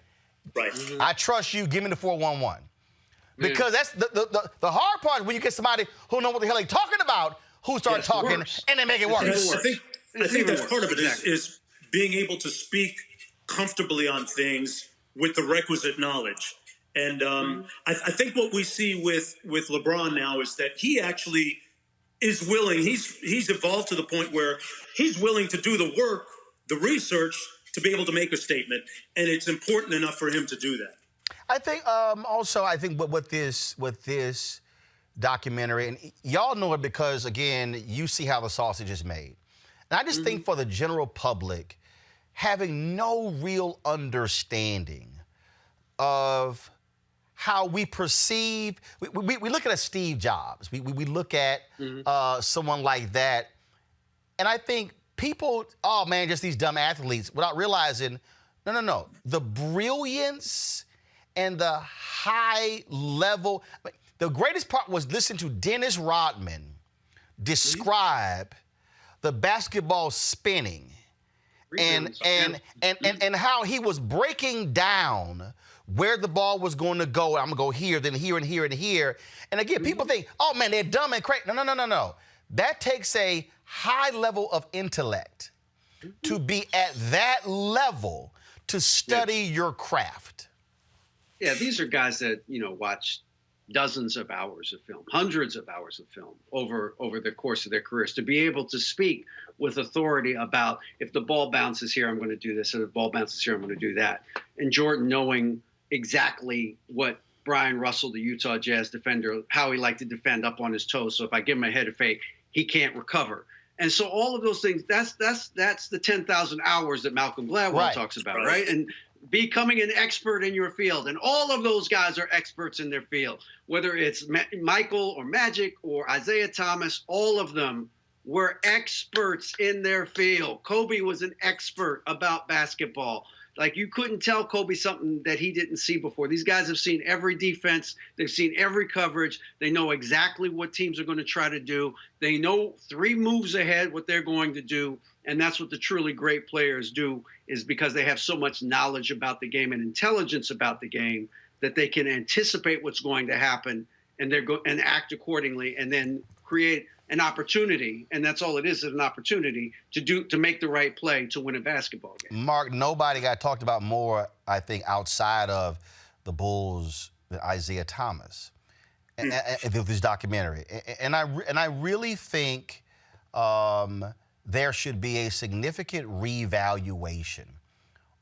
Right. I trust you. Give me the 411. Because that's the hard part is when you get somebody who know what the hell they're talking about, who start talking and they make it worse. I think that's part of it is being able to speak comfortably on things with the requisite knowledge. And I think what we see with LeBron now is that he actually is willing. He's evolved to the point where he's willing to do the work, the research, to be able to make a statement. And it's important enough for him to do that. I think with this documentary, and y'all know it because, again, you see how the sausage is made. And I just think for the general public, having no real understanding of how we perceive, we look at a Steve Jobs, we look at someone like that, and I think people, oh man, just these dumb athletes, without realizing, no, the brilliance and the high level. The greatest part was listening to Dennis Rodman describe the basketball spinning and how he was breaking down where the ball was going to go. I'm going to go here, then here, and here, and here. And again, people think, oh man, they're dumb and crazy. No. That takes a high level of intellect to be at that level to study your craft. Yeah, these are guys that, watch dozens of hours of film, hundreds of hours of film over the course of their careers, to be able to speak with authority about, if the ball bounces here, I'm going to do this, or if the ball bounces here, I'm going to do that. And Jordan knowing exactly what Brian Russell, the Utah Jazz defender, how he liked to defend up on his toes. So if I give him a head fake, he can't recover. And so all of those things, that's the 10,000 hours that Malcolm Gladwell talks about, right? And becoming an expert in your field. And all of those guys are experts in their field, whether it's Michael or Magic or Isaiah Thomas, all of them were experts in their field. Kobe was an expert about basketball. Like, you couldn't tell Kobe something that he didn't see before. These guys have seen every defense. They've seen every coverage. They know exactly what teams are going to try to do. They know 3 moves ahead what they're going to do. And that's what the truly great players do, is because they have so much knowledge about the game and intelligence about the game that they can anticipate what's going to happen and and act accordingly, and then create an opportunity, and that's all it is an opportunity to make the right play to win a basketball game. Mark, nobody got talked about more, I think, outside of the Bulls than Isaiah Thomas and this documentary. And I really think there should be a significant reevaluation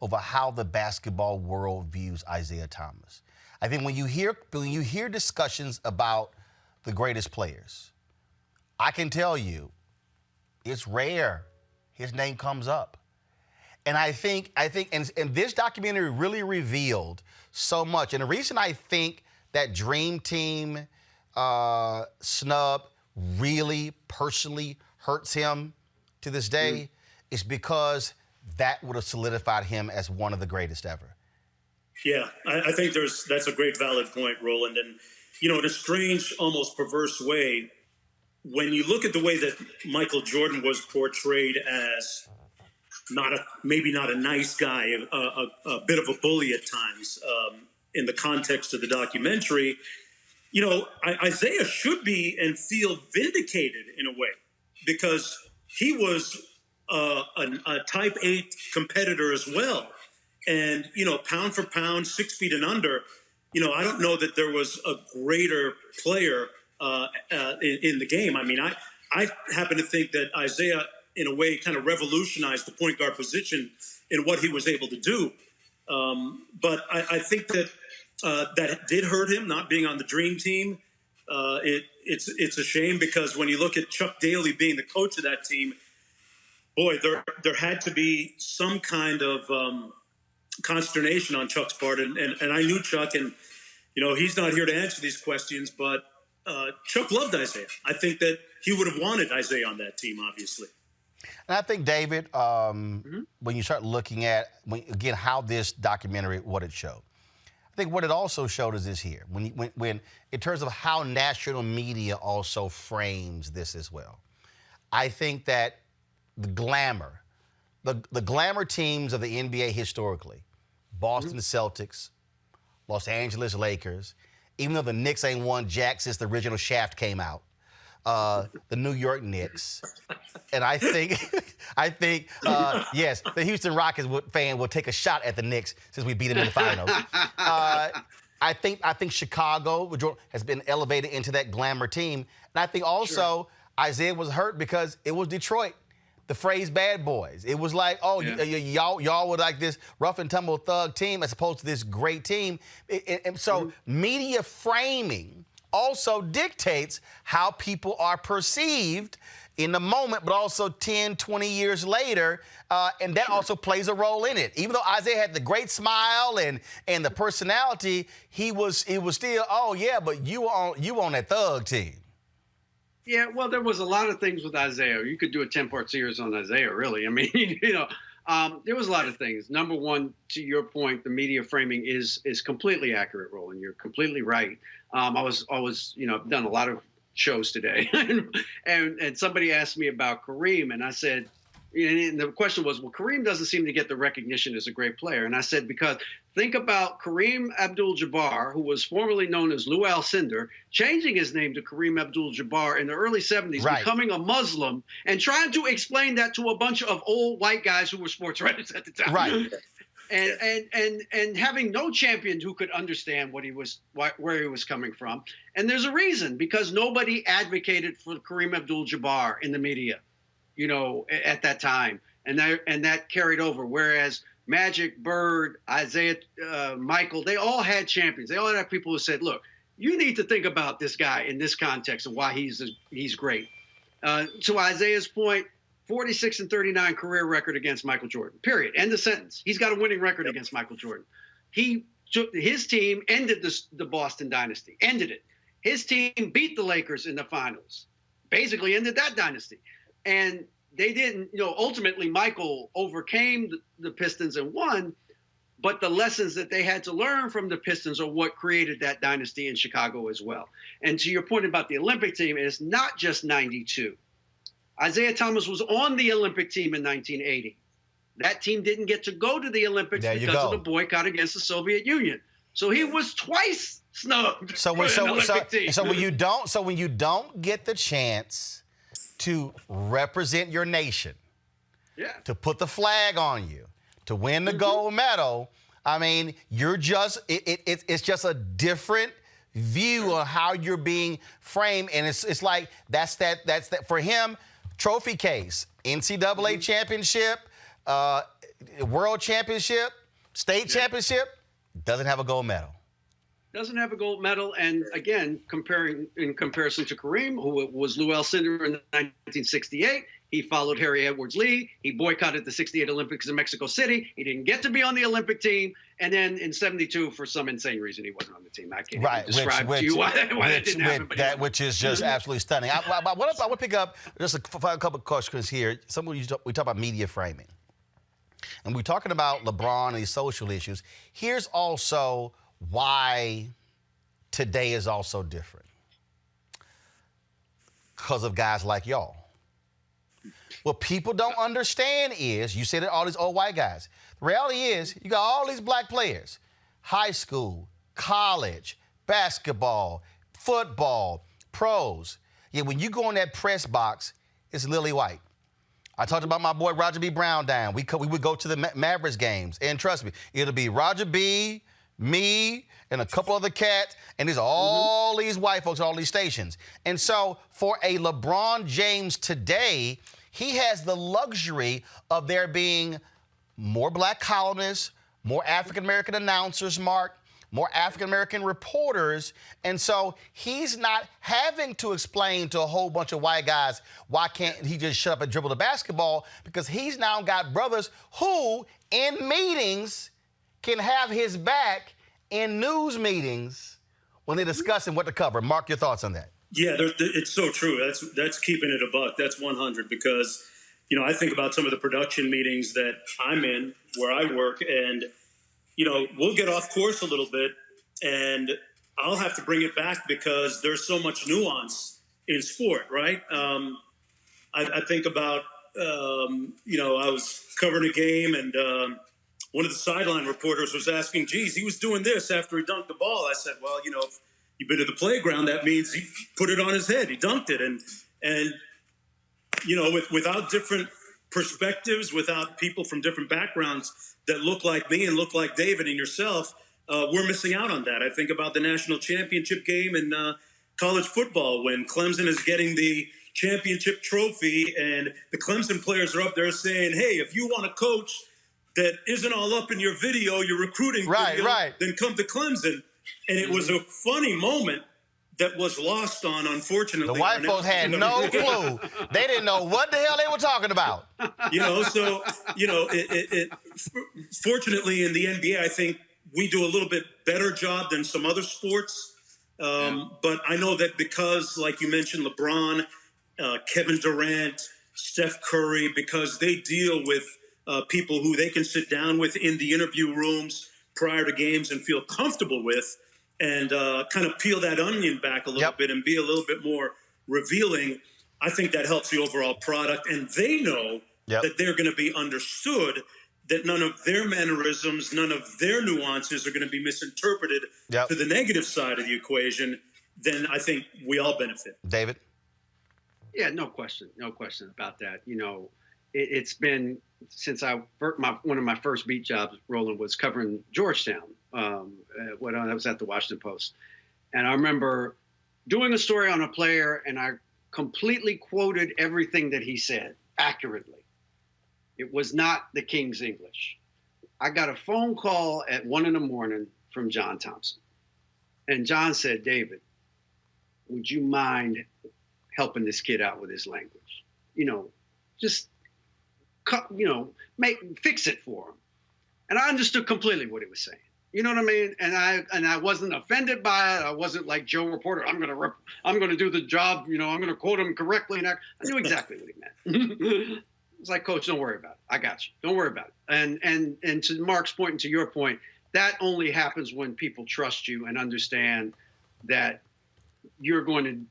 over how the basketball world views Isaiah Thomas. I think when you hear discussions about the greatest players, I can tell you, it's rare his name comes up. And I think and this documentary really revealed so much. And the reason I think that Dream Team snub really personally hurts him to this day is because that would have solidified him as one of the greatest ever. Yeah, I think that's a great valid point, Roland. And, in a strange, almost perverse way, when you look at the way that Michael Jordan was portrayed as maybe not a nice guy, a bit of a bully at times. In the context of the documentary, Isaiah should be and feel vindicated in a way because he was a Type 8 competitor as well. And, pound for pound, 6 feet and under, I don't know that there was a greater player in the game. I mean, I happen to think that Isaiah, in a way, kind of revolutionized the point guard position in what he was able to do. But I think that that did hurt him, not being on the dream team. It's a shame because when you look at Chuck Daly being the coach of that team, boy, there had to be some kind of consternation on Chuck's part. And I knew Chuck, and, he's not here to answer these questions, but Chuck loved Isaiah. I think that he would have wanted Isaiah on that team, obviously. And I think, David, when you start looking at, again, how this documentary, what it showed, I think what it also showed is this here, when in terms of how national media also frames this as well. I think that the glamour teams of the NBA historically, Boston Celtics, Los Angeles Lakers, even though the Knicks ain't won jack since the original Shaft came out, the New York Knicks, and I think, yes, the Houston Rockets fan will take a shot at the Knicks since we beat them in the finals. I think Chicago has been elevated into that glamour team, and I think also Isaiah was hurt because it was Detroit. The phrase "bad boys." It was like, y'all were like this rough and tumble thug team as opposed to this great team, and so media framing also dictates how people are perceived in the moment, but also 10, 20 years later, and that also plays a role in it. Even though Isaiah had the great smile and the personality, it was still, but you on that thug team. Yeah, well, there was a lot of things with Isaiah. You could do a 10-part series on Isaiah, really. I mean, there was a lot of things. Number one, to your point, the media framing is completely accurate, Roland. You're completely right. I was I've done a lot of shows today, and somebody asked me about Kareem, and I said, and the question was, well, Kareem doesn't seem to get the recognition as a great player. And I said, because think about Kareem Abdul-Jabbar, who was formerly known as Lou Alcindor, changing his name to Kareem Abdul-Jabbar in the early 70s, becoming a Muslim, and trying to explain that to a bunch of old white guys who were sports writers at the time. Right. And having no champion who could understand where he was coming from. And there's a reason, because nobody advocated for Kareem Abdul-Jabbar in the media, at that time. And that carried over. Whereas Magic, Bird, Isaiah, Michael, they all had champions. They all had people who said, look, you need to think about this guy in this context and why he's great. To Isaiah's point, 46-39 career record against Michael Jordan, period. End of sentence. He's got a winning record against Michael Jordan. His team ended the Boston dynasty, ended it. His team beat the Lakers in the finals, basically ended that dynasty. And they didn't, ultimately Michael overcame the Pistons and won, but the lessons that they had to learn from the Pistons are what created that dynasty in Chicago as well. And to your point about the Olympic team, it's not just 92. Isaiah Thomas was on the Olympic team in 1980. That team didn't get to go to the Olympics because of the boycott against the Soviet Union. So he was twice snubbed. So when you don't get the chance to represent your nation, to put the flag on you, to win the gold medal, I mean, you're just it's just a different view on how you're being framed, and it's like that's that for him. Trophy case, NCAA championship, world championship, state championship, doesn't have a gold medal. Doesn't have a gold medal. And again, in comparison to Kareem, who was Lou Alcindor in 1968, he followed Harry Edwards Lee. He boycotted the 68 Olympics in Mexico City. He didn't get to be on the Olympic team. And then in 72, for some insane reason, he wasn't on the team. I can't even describe to you why that didn't happen. Which is just absolutely stunning. I want to pick up just a couple of questions here. We talk about media framing. And we're talking about LeBron and these social issues. Here's also why today is also different. Because of guys like y'all. What people don't understand is, you said it, all these old white guys. The reality is, you got all these black players, high school, college, basketball, football, pros. Yet when you go in that press box, it's lily white. I talked about my boy Roger B. Brown down. We would go to the Mavericks games, and trust me, it'll be Roger B., me, and a couple other cats, and there's all these white folks at all these stations. And so for a LeBron James today, he has the luxury of there being more black columnists, more African-American announcers, Mark, more African-American reporters, and so he's not having to explain to a whole bunch of white guys why can't he just shut up and dribble the basketball, because he's now got brothers who, in meetings, can have his back in news meetings when they're discussing what to cover. Mark, your thoughts on that? Yeah, it's so true. That's keeping it a buck. That's 100, because, you know, I think about some of the production meetings that I'm in where I work, and, you know, we'll get off course a little bit, and I'll have to bring it back because there's so much nuance in sport, right? I think about, you know, I was covering a game, and one of the sideline reporters was asking, geez, he was doing this after he dunked the ball. I said, well, you know, if you've been to the playground, that means he put it on his head. He dunked it. And you know, without different perspectives, without people from different backgrounds that look like me and look like David and yourself, we're missing out on that. I think about the national championship game in college football when Clemson is getting the championship trophy and the Clemson players are up there saying, hey, if you want a coach that isn't all up in your video, your recruiting video, then come to Clemson. And it was a funny moment that was lost on, unfortunately. The white folks had no clue. They didn't know what the hell they were talking about. You know, so, you know, fortunately in the NBA, I think we do a little bit better job than some other sports. But I know that because, like you mentioned, LeBron, Kevin Durant, Steph Curry, because they deal with people who they can sit down with in the interview rooms prior to games and feel comfortable with, and kind of peel that onion back a little bit and be a little bit more revealing. I think that helps the overall product. And they know that they're going to be understood, that none of their mannerisms, none of their nuances are going to be misinterpreted to the negative side of the equation. Then I think we all benefit. David? Yeah, no question about that. You know, it's been since one of my first beat jobs, Roland, was covering Georgetown. When I was at the Washington Post, and I remember doing a story on a player, and I completely quoted everything that he said accurately. It was not the King's English. I got a phone call at 1 a.m. from John Thompson, and John said, "David, would you mind helping this kid out with his language? You know, just fix it for him." And I understood completely what he was saying. You know what I mean? And I wasn't offended by it. I wasn't like Joe Reporter. I'm gonna do the job. You know, I'm gonna quote him correctly. And I knew exactly what he meant. It's like, Coach, don't worry about it. I got you. Don't worry about it. And to Mark's point and to your point, that only happens when people trust you and understand that you're going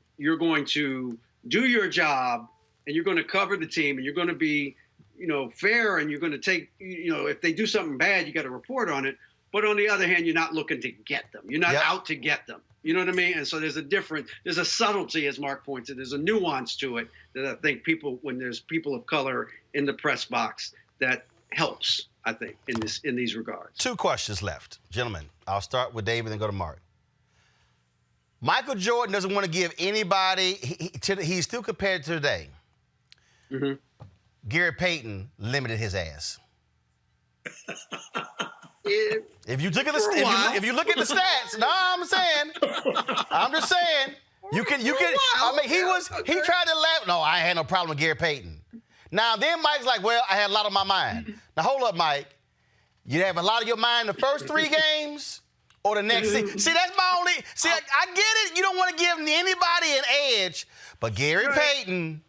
to do your job, and you're going to cover the team, and you're going to be, you know, fair, and you're going to take, you know, if they do something bad, you got to report on it. But on the other hand, you're not looking to get them. You're not out to get them. You know what I mean? And so there's a subtlety, as Mark pointed, there's a nuance to it that I think when there's people of color in the press box, that helps, I think, in these regards. 2 questions left. Gentlemen, I'll start with David and go to Mark. Michael Jordan doesn't want to give anybody, he's still compared to today. Mm-hmm. Gary Payton limited his ass. If you look at the stats, I'm just saying, you can. I mean, he tried to laugh. No, I had no problem with Gary Payton. Now then, Mike's like, well, I had a lot on my mind. Now hold up, Mike. You have a lot of your mind the first 3 games or the next 6? See, that's my only. See, I get it. You don't want to give anybody an edge, but Gary Payton.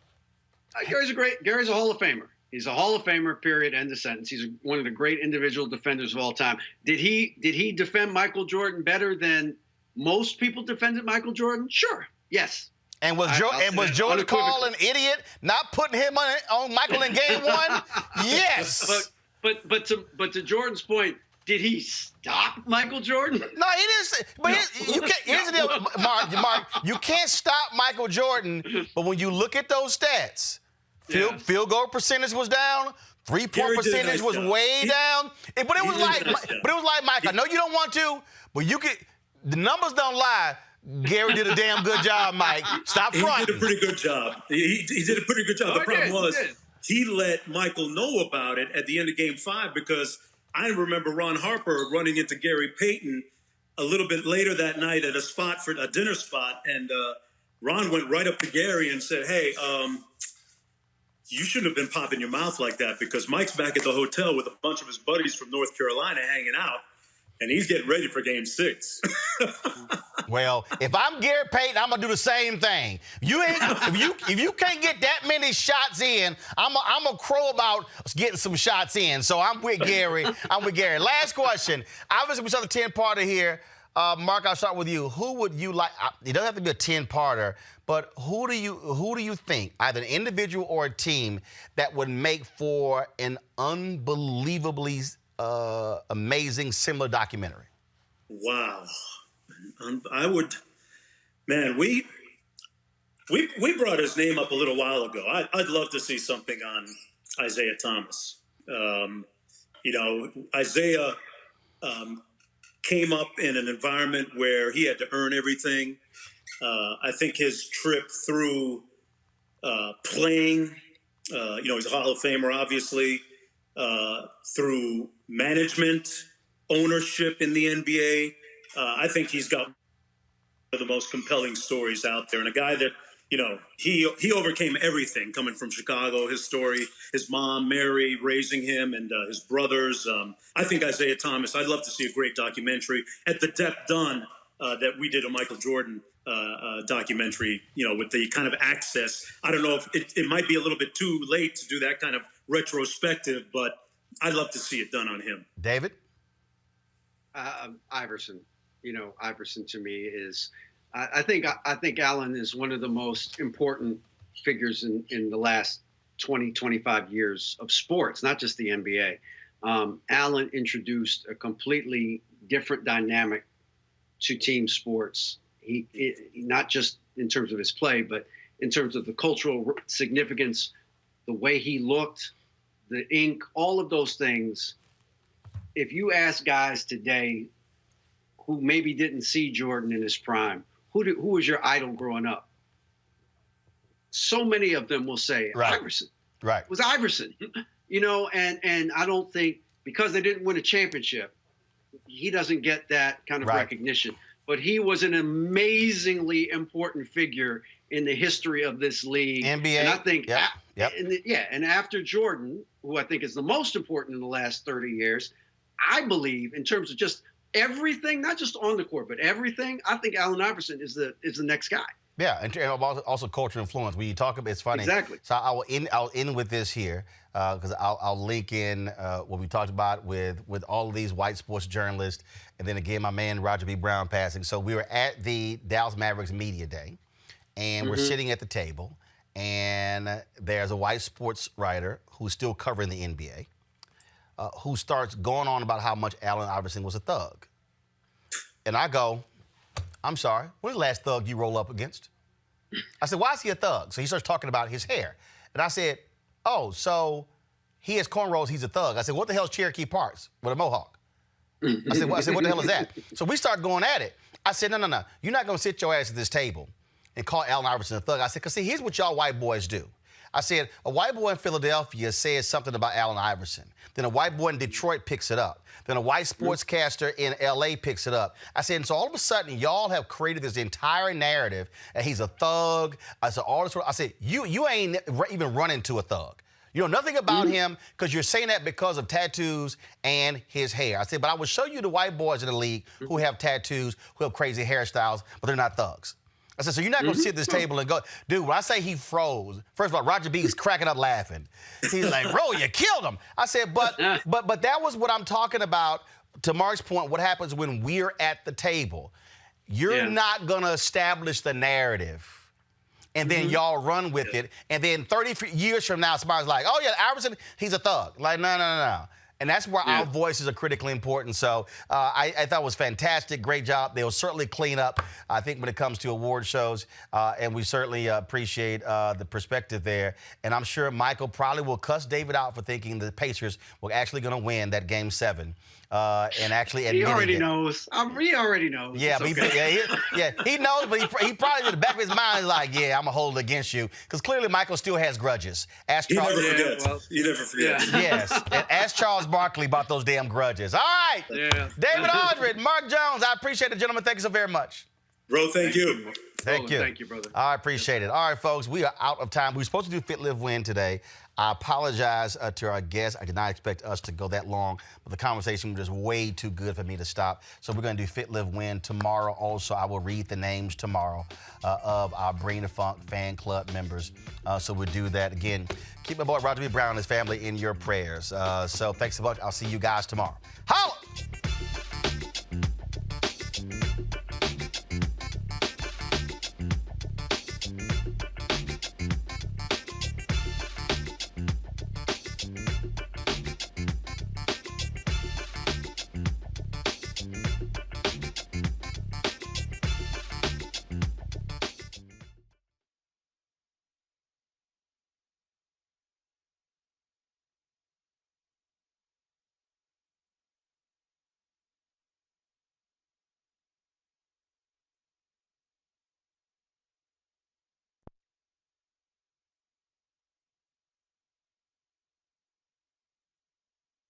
Gary's a Hall of Famer. He's a Hall of Famer, period, end of sentence. He's one of the great individual defenders of all time. Did he defend Michael Jordan better than most people defended Michael Jordan? Sure. Yes. And was Jordan Call an idiot not putting him on Michael in game one? Yes. But to Jordan's point, did he stop Michael Jordan? No, he didn't. But you can't. Here's the deal, Mark. You can't stop Michael Jordan. But when you look at those stats, field goal percentage was down. 3-point percentage was way down. But it was like Mike. I know you don't want to, but you could. The numbers don't lie. Gary did a damn good job, Mike. Stop fronting. He did a pretty good job. He did a pretty good job. The problem was he let Michael know about it at the end of Game 5 because I remember Ron Harper running into Gary Payton a little bit later that night at a dinner spot, and Ron went right up to Gary and said, "Hey, you shouldn't have been popping your mouth like that because Mike's back at the hotel with a bunch of his buddies from North Carolina hanging out, and he's getting ready for Game 6." Well, if I'm Gary Payton, I'm gonna do the same thing. If you can't get that many shots in, I'm a crow about getting some shots in. So I'm with Gary. Last question. Obviously, we saw the 10-parter here. Mark, I'll start with you. Who would you like? It doesn't have to be a 10-parter, but who do you think, either an individual or a team, that would make for an unbelievably amazing, similar documentary? Wow. I would, man, we brought his name up a little while ago. I'd love to see something on Isaiah Thomas. Isaiah came up in an environment where he had to earn everything. I think his trip through playing, he's a Hall of Famer, obviously, through management, ownership in the NBA. I think he's got one of the most compelling stories out there, and a guy that, he overcame everything coming from Chicago. His story, his mom, Mary, raising him, and his brothers. I think Isaiah Thomas, I'd love to see a great documentary at the depth done that we did a Michael Jordan documentary, with the kind of access. I don't know if it might be a little bit too late to do that kind of retrospective, but I'd love to see it done on him. David? Iverson. Iverson to me is, I think Allen is one of the most important figures in the last 20, 25 years of sports, not just the NBA. Allen introduced a completely different dynamic to team sports. He not just in terms of his play, but in terms of the cultural significance, the way he looked, the ink, all of those things. If you ask guys today who maybe didn't see Jordan in his prime, who was your idol growing up? So many of them will say Iverson. Right. It was Iverson. And I don't think, because they didn't win a championship, he doesn't get that kind of recognition. But he was an amazingly important figure in the history of this league. NBA. And I think, and after Jordan, who I think is the most important in the last 30 years, I believe in terms of just everything, not just on the court, but everything, I think Allen Iverson is the next guy. Yeah, and also cultural influence. When you talk about, it's funny. Exactly. So I'll end with this here because I'll link in what we talked about with all of these white sports journalists, and then again my man Roger B. Brown passing. So we were at the Dallas Mavericks Media Day, and we're sitting at the table, and there's a white sports writer who's still covering the NBA, who starts going on about how much Allen Iverson was a thug. And I go, I'm sorry, when's the last thug you roll up against? I said, why is he a thug? So he starts talking about his hair. And I said, oh, so he has cornrows, he's a thug. I said, what the hell is Cherokee Parks with a mohawk? I said, what the hell is that? So we start going at it. I said, no. You're not going to sit your ass at this table and call Allen Iverson a thug. I said, because see, here's what y'all white boys do. I said, a white boy in Philadelphia says something about Allen Iverson. Then a white boy in Detroit picks it up. Then a white sportscaster in L.A. picks it up. I said, and so all of a sudden, y'all have created this entire narrative that he's a thug. I said, all this. I said, you ain't even running to a thug. You know nothing about him because you're saying that because of tattoos and his hair. I said, but I will show you the white boys in the league who have tattoos, who have crazy hairstyles, but they're not thugs. I said, so you're not going to sit at this table and go, dude, when I say he froze, first of all, Roger B is cracking up laughing. He's like, bro, you killed him. I said, but that was what I'm talking about, to Mark's point, what happens when we're at the table. You're not going to establish the narrative and then y'all run with it. And then 30 years from now, somebody's like, oh, yeah, Iverson, he's a thug. Like, no. And that's where our voices are critically important. So I thought it was fantastic. Great job. They'll certainly clean up, I think, when it comes to award shows. And we certainly appreciate the perspective there. And I'm sure Michael probably will cuss David out for thinking the Pacers were actually going to win that Game 7. And actually he already knows. He already knows. Yeah, he knows, but he probably in the back of his mind is like, yeah, I'm gonna hold it against you, because clearly Michael still has grudges. Ask Charles. You never forget. Yes, and ask Charles Barkley about those damn grudges. All right, David Aldridge, Mark Jones, I appreciate it, gentlemen. Thank you so very much. Bro, thank you. Thank you. Thank you, brother. I appreciate it. All right, folks, we are out of time. We were supposed to do Fit, Live, Win today. I apologize to our guests. I did not expect us to go that long, but the conversation was just way too good for me to stop. So we're going to do Fit, Live, Win tomorrow. Also, I will read the names tomorrow of our Bring the Funk fan club members. So we'll do that. Again, keep my boy Roger B. Brown and his family in your prayers. So thanks so much. I'll see you guys tomorrow. Holla!